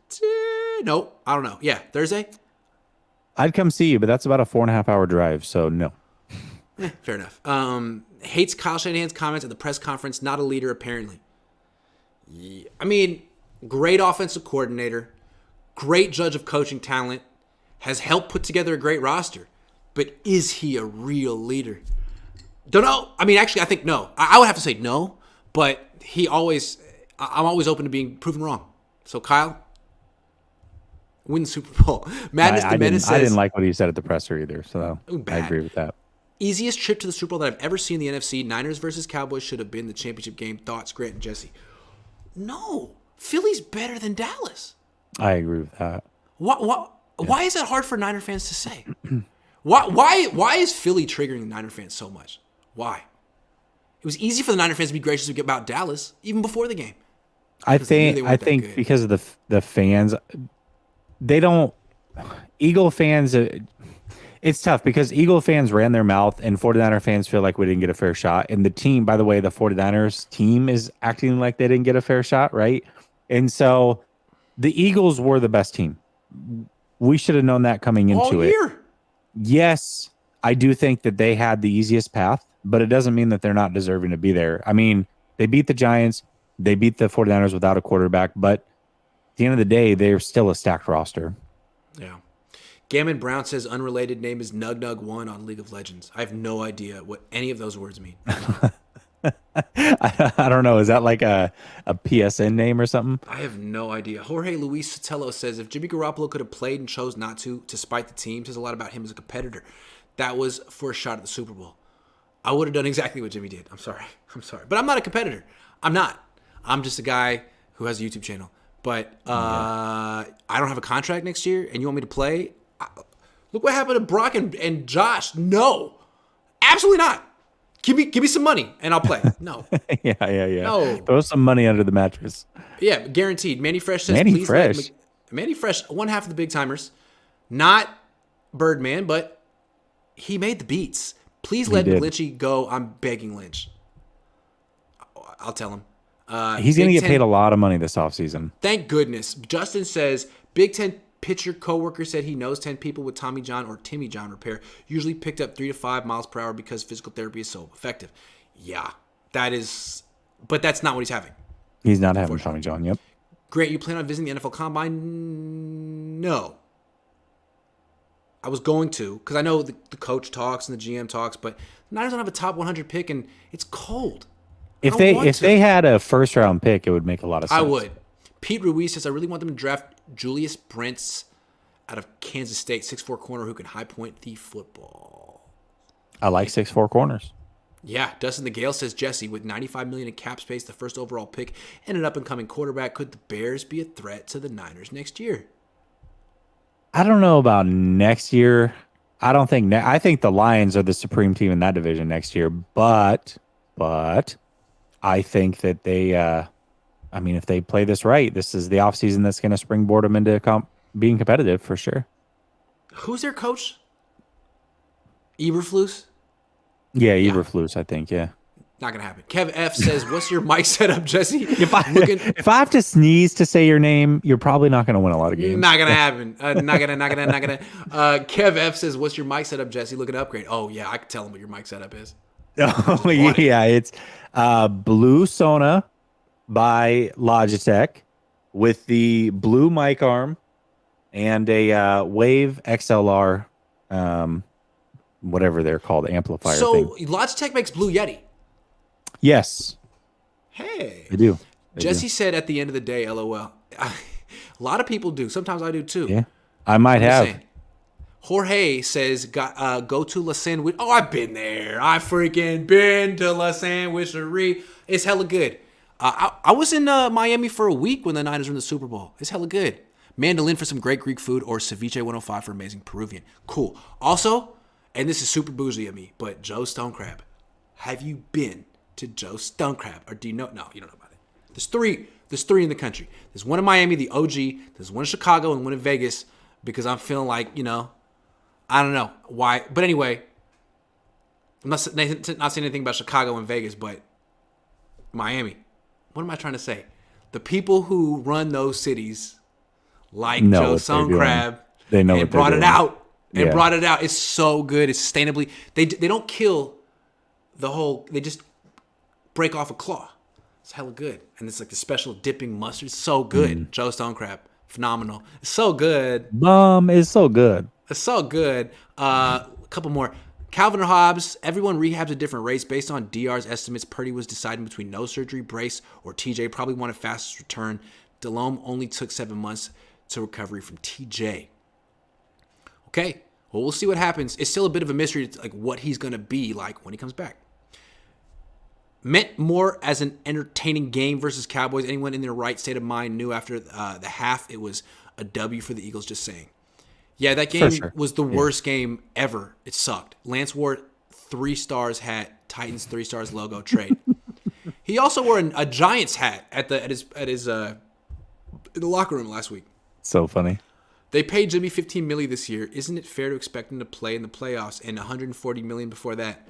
No, I don't know. Yeah, Thursday? I'd come see you, but that's about a 4.5-hour drive. So no. Fair enough. Hates Kyle Shanahan's comments at the press conference. Not a leader, apparently. Yeah. I mean, great offensive coordinator. Great judge of coaching talent. Has helped put together a great roster. But is he a real leader? Don't know. I mean, actually, I think no. I would have to say no. But I'm always open to being proven wrong. So, Kyle, win the Super Bowl. Madness the Menace says, I didn't like what he said at the presser either. So I bad. agree with that. Easiest trip to the Super Bowl that I've ever seen in the NFC. Niners versus Cowboys should have been the championship game. Thoughts, Grant and Jesse? No. Philly's better than Dallas. I agree with that. Why is that hard for Niner fans to say? Why is Philly triggering the Niner fans so much? Why? It was easy for the Niner fans to be gracious about Dallas even before the game. I think because of the fans, they don't. Eagle fans, it's tough because Eagle fans ran their mouth and 49er fans feel like we didn't get a fair shot. And the team, by the way, the 49ers team is acting like they didn't get a fair shot, right? And so the Eagles were the best team. We should have known that coming into all year. Yes, I do think that they had the easiest path, but it doesn't mean that they're not deserving to be there. I mean, they beat the Giants, they beat the 49ers without a quarterback, but at the end of the day, they're still a stacked roster. Yeah. Gammon Brown says unrelated name is Nug1 on League of Legends. I have no idea what any of those words mean. I don't know. Is that like a PSN name or something? I have no idea. Jorge Luis Sotelo says if Jimmy Garoppolo could have played and chose not to spite the team, says a lot about him as a competitor. That was for a shot at the Super Bowl. I would have done exactly what Jimmy did. I'm sorry. But I'm not a competitor. I'm not. I'm just a guy who has a YouTube channel. But I don't have a contract next year, and you want me to play? Look what happened to Brock and Josh. No. Absolutely not. Give me some money, and I'll play. No. Yeah. No. Throw some money under the mattress. Yeah, guaranteed. Manny Fresh says, Manny please Fresh. let Manny Fresh, one half of the big timers. Not Birdman, but he made the beats. Please let Lynchy go. I'm begging Lynch. I'll tell him. He's going to get paid a lot of money this offseason. Thank goodness. Justin says, Big Ten pitcher coworker said he knows 10 people with Tommy John or Timmy John repair, usually picked up 3 to 5 miles per hour because physical therapy is so effective. Yeah, that is, but that's not what he's having. He's not having Tommy John, yep. Grant, you plan on visiting the NFL Combine? No. I was going to, because I know the coach talks and the GM talks, but the Niners don't have a top 100 pick, and it's cold. If they had a first round pick, it would make a lot of sense. I would. Pete Ruiz says, I really want them to draft Julius Brents out of Kansas State, 6'4" corner who can high point the football. I like 6'4" corners. Yeah, Dustin the Gale says, Jesse, with $95 million in cap space, the first overall pick, and an up-and-coming quarterback, could the Bears be a threat to the Niners next year? I don't know about next year. I don't think. I think the Lions are the supreme team in that division next year. But I think that they. I mean, if they play this right, this is the offseason that's going to springboard them into being competitive for sure. Who's their coach? Eberflus? Yeah, Eberflus, I think, yeah. Not going to happen. Kev F says, what's your mic setup, Jesse? If I have to sneeze to say your name, you're probably not going to win a lot of games. Not going to happen. Not gonna. Kev F says, what's your mic setup, Jesse? Look at upgrade. Oh, yeah, I can tell him what your mic setup is. Oh bought it. yeah, it's blue Sona by Logitech with the blue mic arm and a Wave XLR, whatever they're called, amplifier thing. So Logitech makes Blue Yeti. Yes, Hey. they do. They do. Jesse said at the end of the day, LOL. A lot of people do. Sometimes I do too. Yeah, I might I'm just have. saying. Jorge says, go to La Sandwich. Oh, I've been there. I freaking been to La Sandwichery. It's hella good. I was in Miami for a week when the Niners were in the Super Bowl. It's hella good. Mandolin for some great Greek food or Ceviche 105 for amazing Peruvian. Cool. Also, and this is super bougie of me, but Joe Stone Crab. Have you been to Joe Stone Crab? Or do you know? No, you don't know about it. There's three in the country. There's one in Miami, the OG. There's one in Chicago and one in Vegas because I'm feeling like, I don't know why. But anyway, I'm not saying anything about Chicago and Vegas, but Miami. What am I trying to say? The people who run those cities, like Joe Stone Crab, they know and what they're brought it doing. out. And Yeah. brought it out. It's so good. It's sustainably. They don't kill the whole. They just break off a claw. It's hella good. And it's like the special dipping mustard. It's so good. Joe Stone Crab. Phenomenal. It's so good. Mom is so good. It's so good. A couple more. Calvin Hobbs. Everyone rehabs at different rates based on DR's estimates. Purdy was deciding between no surgery, brace, or TJ. Probably wanted fastest return. Delhomme only took 7 months to recovery from TJ. Okay. Well, we'll see what happens. It's still a bit of a mystery, like what he's going to be like when he comes back. Meant more as an entertaining game versus Cowboys. Anyone in their right state of mind knew after the half it was a W for the Eagles, just saying. Yeah, that game was the worst game ever. It sucked. Lance wore 3 stars hat, Titans 3 stars logo trade. He also wore a Giants hat at his in the locker room last week. So funny. They paid Jimmy $15 million this year. Isn't it fair to expect him to play in the playoffs and $140 million before that?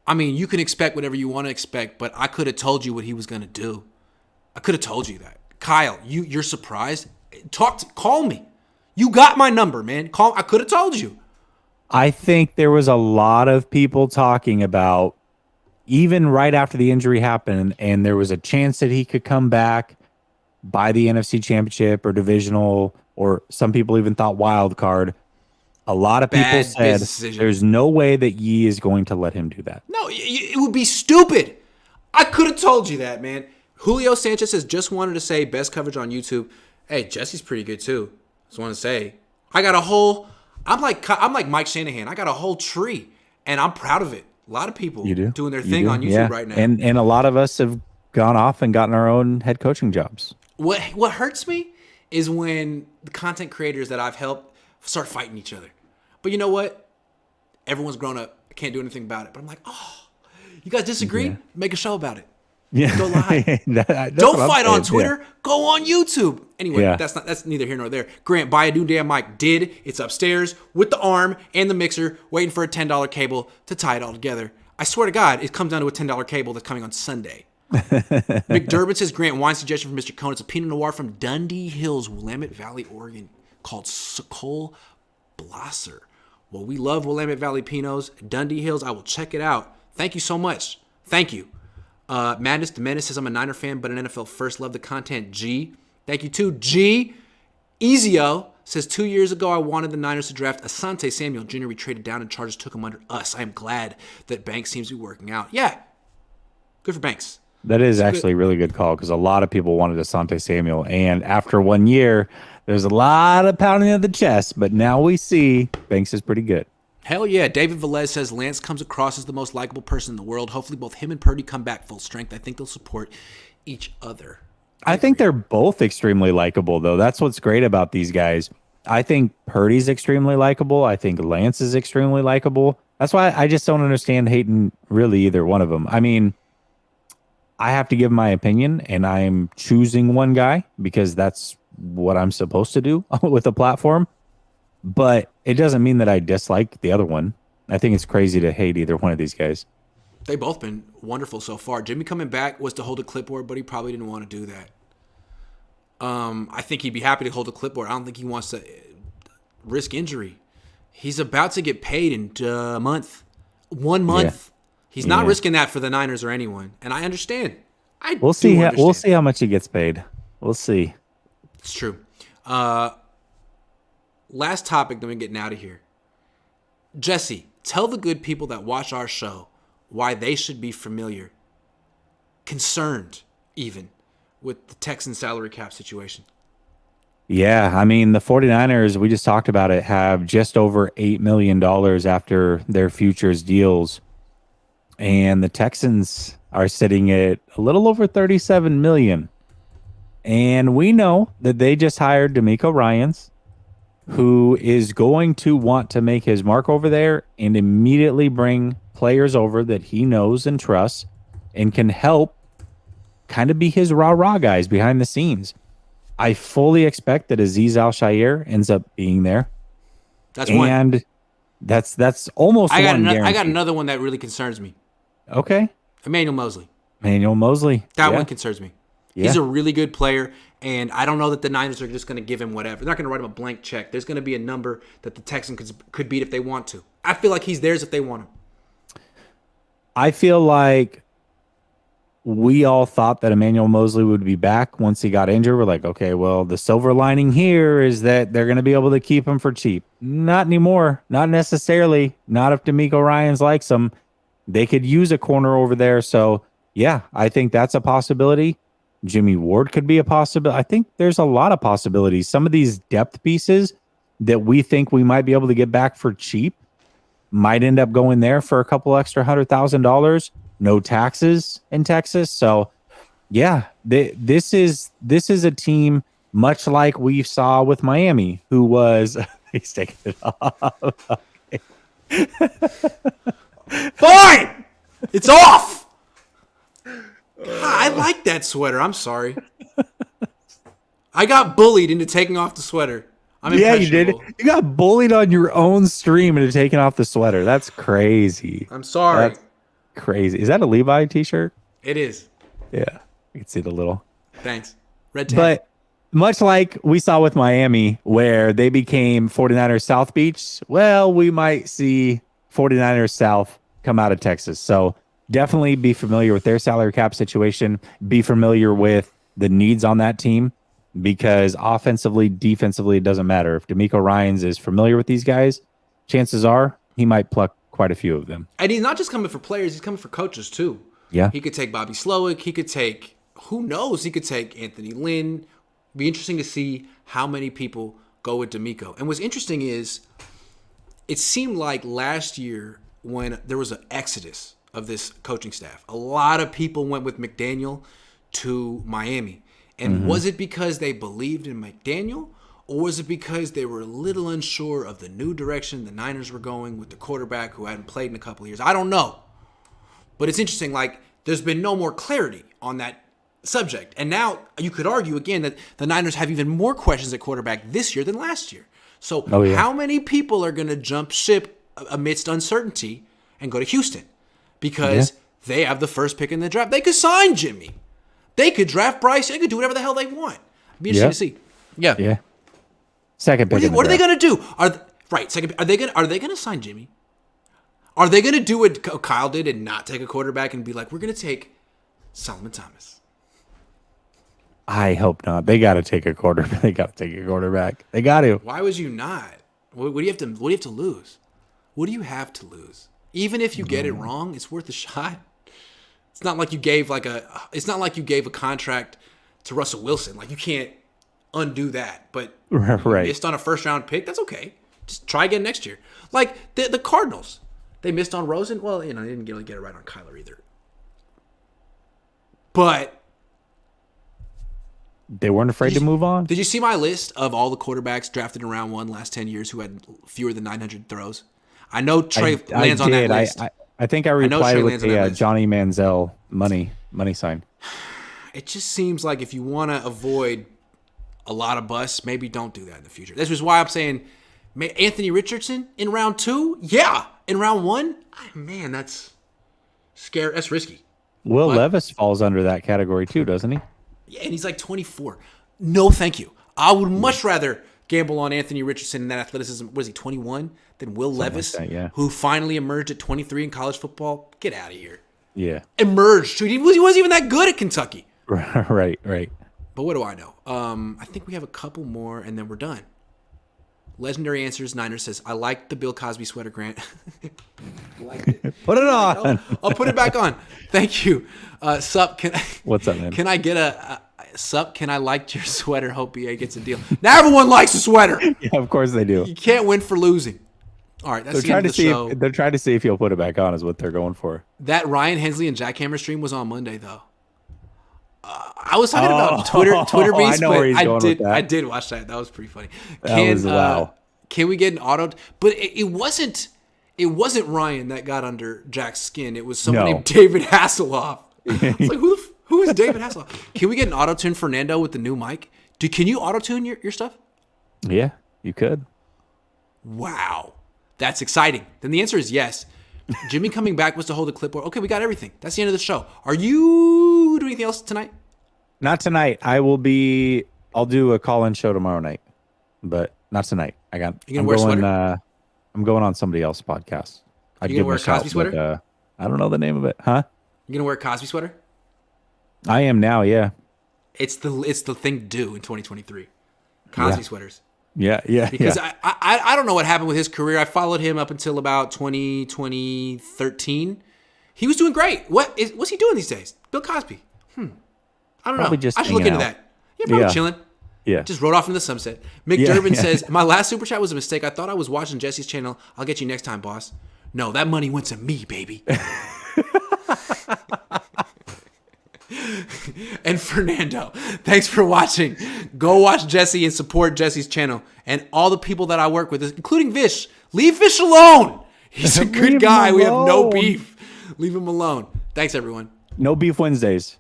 I mean, you can expect whatever you want to expect, but I could have told you what he was going to do. I could have told you that. Kyle, you're surprised? Call me. You got my number, man. Call. I could have told you. I think there was a lot of people talking about, even right after the injury happened, and there was a chance that he could come back by the NFC Championship or divisional, or some people even thought wild card. A lot of people said there's no way that Yee is going to let him do that. No, it would be stupid. I could have told you that, man. Julio Sanchez has just wanted to say best coverage on YouTube. Hey, Jesse's pretty good too. Just want to say, I got a whole. I'm like Mike Shanahan. I got a whole tree, and I'm proud of it. A lot of people doing their thing on YouTube right now, and a lot of us have gone off and gotten our own head coaching jobs. What hurts me is when the content creators that I've helped start fighting each other. But you know what? Everyone's grown up. I can't do anything about it. But I'm like, oh, you guys disagree? Yeah. Make a show about it. Yeah. Go live. Don't fight on Twitter. Yeah. Go on YouTube. Anyway, that's neither here nor there. Grant, buy a new damn mic. It's upstairs with the arm and the mixer, waiting for a $10 cable to tie it all together. I swear to God, it comes down to a $10 cable that's coming on Sunday. McDermott says, Grant, wine suggestion from Mr. Cohn. It's a Pinot Noir from Dundee Hills, Willamette Valley, Oregon, called Sokol Blosser. Well, we love Willamette Valley Pinots. Dundee Hills, I will check it out. Thank you so much. Thank you. Madness the Menace says, I'm a Niner fan, but an NFL first. Love the content. G. Thank you too. G. Ezio says, 2 years ago, I wanted the Niners to draft Asante Samuel Jr. We traded down and Chargers took him under us. I am glad that Banks seems to be working out. Yeah. Good for Banks. That is actually a really good call because a lot of people wanted Asante Samuel. And after 1 year, there's a lot of pounding of the chest. But now we see Banks is pretty good. Hell yeah. David Velez says Lance comes across as the most likable person in the world. Hopefully both him and Purdy come back full strength. I think they'll support each other. I think they're both extremely likable, though. That's what's great about these guys. I think Purdy's extremely likable. I think Lance is extremely likable. That's why I just don't understand hating really either one of them. I mean, I have to give my opinion, and I'm choosing one guy because that's what I'm supposed to do with a platform. But it doesn't mean that I dislike the other one. I think it's crazy to hate either one of these guys. They've both been wonderful so far. Jimmy coming back was to hold a clipboard, but he probably didn't want to do that. I think he'd be happy to hold a clipboard. I don't think he wants to risk injury. He's about to get paid in a month. 1 month. He's not Yeah. risking that for the Niners or anyone, and I understand. We'll see. We'll see how much he gets paid. We'll see. It's true. Last topic, then we're getting out of here. Jesse, tell the good people that watch our show why they should be familiar, concerned even, with the Texans salary cap situation. Yeah, I mean, the 49ers, we just talked about it, have just over $8 million after their futures deals. And the Texans are sitting at a little over $37 million. And we know that they just hired DeMeco Ryans, who is going to want to make his mark over there and immediately bring players over that he knows and trusts and can help kind of be his rah-rah guys behind the scenes. I fully expect that Azeez Al-Shaair ends up being there. That's one. And that's almost I got one I got guarantee. another one that really concerns me. Okay. Emmanuel Mosley. That One concerns me. Yeah. He's a really good player, and I don't know that the Niners are just going to give him whatever. They're not going to write him a blank check. There's going to be a number that the Texans could beat if they want to. I feel like he's theirs if they want him. I feel like we all thought that Emmanuel Mosley would be back once he got injured. We're like, okay, well, the silver lining here is that they're going to be able to keep him for cheap. Not anymore. Not necessarily. Not if DeMeco Ryans likes him. They could use a corner over there. So, yeah, I think that's a possibility. Jimmy Ward could be a possibility. I think there's a lot of possibilities. Some of these depth pieces that we think we might be able to get back for cheap might end up going there for a couple extra $100,000. No taxes in Texas. So, yeah, this is a team much like we saw with Miami, who was he's taking it off. Fine! It's off! God, I like that sweater. I'm sorry. I got bullied into taking off the sweater. I'm Yeah, you did. impressionable. You got bullied on your own stream into taking off the sweater. That's crazy. I'm sorry. That's crazy. Is that a Levi t-shirt? It is. Yeah, I can see the little. Thanks. Red tag. But much like we saw with Miami, where they became 49ers South Beach, well, we might see 49ers South come out of Texas. So definitely be familiar with their salary cap situation. Be familiar with the needs on that team, because offensively, defensively, it doesn't matter. If DeMeco Ryans is familiar with these guys, chances are he might pluck quite a few of them. And he's not just coming for players, he's coming for coaches too. Yeah. He could take Bobby Slowick. He could take, who knows? He could take Anthony Lynn. Be interesting to see how many people go with DeMeco. And what's interesting is it seemed like last year when there was an exodus of this coaching staff, a lot of people went with McDaniel to Miami. And was it because they believed in McDaniel, or was it because they were a little unsure of the new direction the Niners were going with the quarterback who hadn't played in a couple of years? I don't know. But it's interesting, like, there's been no more clarity on that subject. And now you could argue, again, that the Niners have even more questions at quarterback this year than last year. So how many people are going to jump ship amidst uncertainty and go to Houston? Because they have the first pick in the draft. They could sign Jimmy. They could draft Bryce. They could do whatever the hell they want. Be interesting to see. Yeah. Yeah. Second pick. What are they going to do? Second. Are they going to sign Jimmy? Are they going to do what Kyle did and not take a quarterback and be like, we're going to take Solomon Thomas? I hope not. They got to take a quarterback. They got to take a quarterback. They got to. Why would you not? What do you have to? What do you have to lose? What do you have to lose? Even if you get it wrong, it's worth a shot. It's not like you gave a contract to Russell Wilson. Like, you can't undo that. But Right. you missed on a first round pick. That's okay. Just try again next year. Like the Cardinals, they missed on Rosen. Well, they didn't really get it right on Kyler either. But They weren't afraid to move on. did you see my list of all the quarterbacks drafted in round one last 10 years who had fewer than 900 throws? I know Trey lands on that list. I think I replied Trey with lands on that the list. Johnny Manziel money sign. It just seems like if you want to avoid a lot of busts, maybe don't do that in the future. This is why I'm saying Anthony Richardson in round 2. Yeah. In round 1, man, that's scary. That's risky. Will Levis falls under that category too, doesn't he? Yeah, and he's like 24. No, thank you. I would much rather gamble on Anthony Richardson and that athleticism. Was he 21? Then Will Levis, like that, yeah. who finally emerged at 23 in college football. Get out of here. Yeah. Emerged. He wasn't even that good at Kentucky. Right. But what do I know? I think we have a couple more, and then we're done. Legendary Answers Niners says, I like the Bill Cosby sweater, Grant. Put it on. I'll put it back on. Thank you. Sup, What's up, man? Can I get Sup, can I like your sweater? Hope EA gets a deal. Now everyone likes a sweater. Yeah, of course they do. You can't win for losing. All right, that's the end of the show. They're trying to see if you'll put it back on is what they're going for. That Ryan Hensley and Jackhammer stream was on Monday, though. I was talking about Twitter beats, but I did watch that. That was pretty funny. Wow. Can we get an auto? But it wasn't Ryan that got under Jack's skin. It was someone named David Hasselhoff. It's like, who is David Hasselhoff? Can we get an auto-tune Fernando with the new mic? Can you auto-tune your stuff? Yeah, you could. Wow. That's exciting. Then the answer is yes. Jimmy coming back was to hold the clipboard. Okay, we got everything. That's the end of the show. Are you doing anything else tonight? Not tonight. I'll do a call-in show tomorrow night, but not tonight. You gonna wear a sweater? I'm going on somebody else's podcast. You gonna wear a Cosby sweater? But, I don't know the name of it. Huh? You gonna wear a Cosby sweater? I am now. Yeah. It's the thing to do in 2023. Cosby sweaters. Yeah. Because I don't know what happened with his career. I followed him up until about 2013. He was doing great. What's he doing these days? Bill Cosby. I don't know. I should look into that. Yeah, probably chilling. Yeah. Just rode off into the sunset. Mick Durbin says, my last super chat was a mistake. I thought I was watching Jesse's channel. I'll get you next time, boss. No, that money went to me, baby. And Fernando, thanks for watching. Go watch Jesse and support Jesse's channel. And all the people that I work with, including Vish. Leave Vish alone. He's a good guy. We have no beef. Leave him alone. Thanks, everyone. No beef Wednesdays.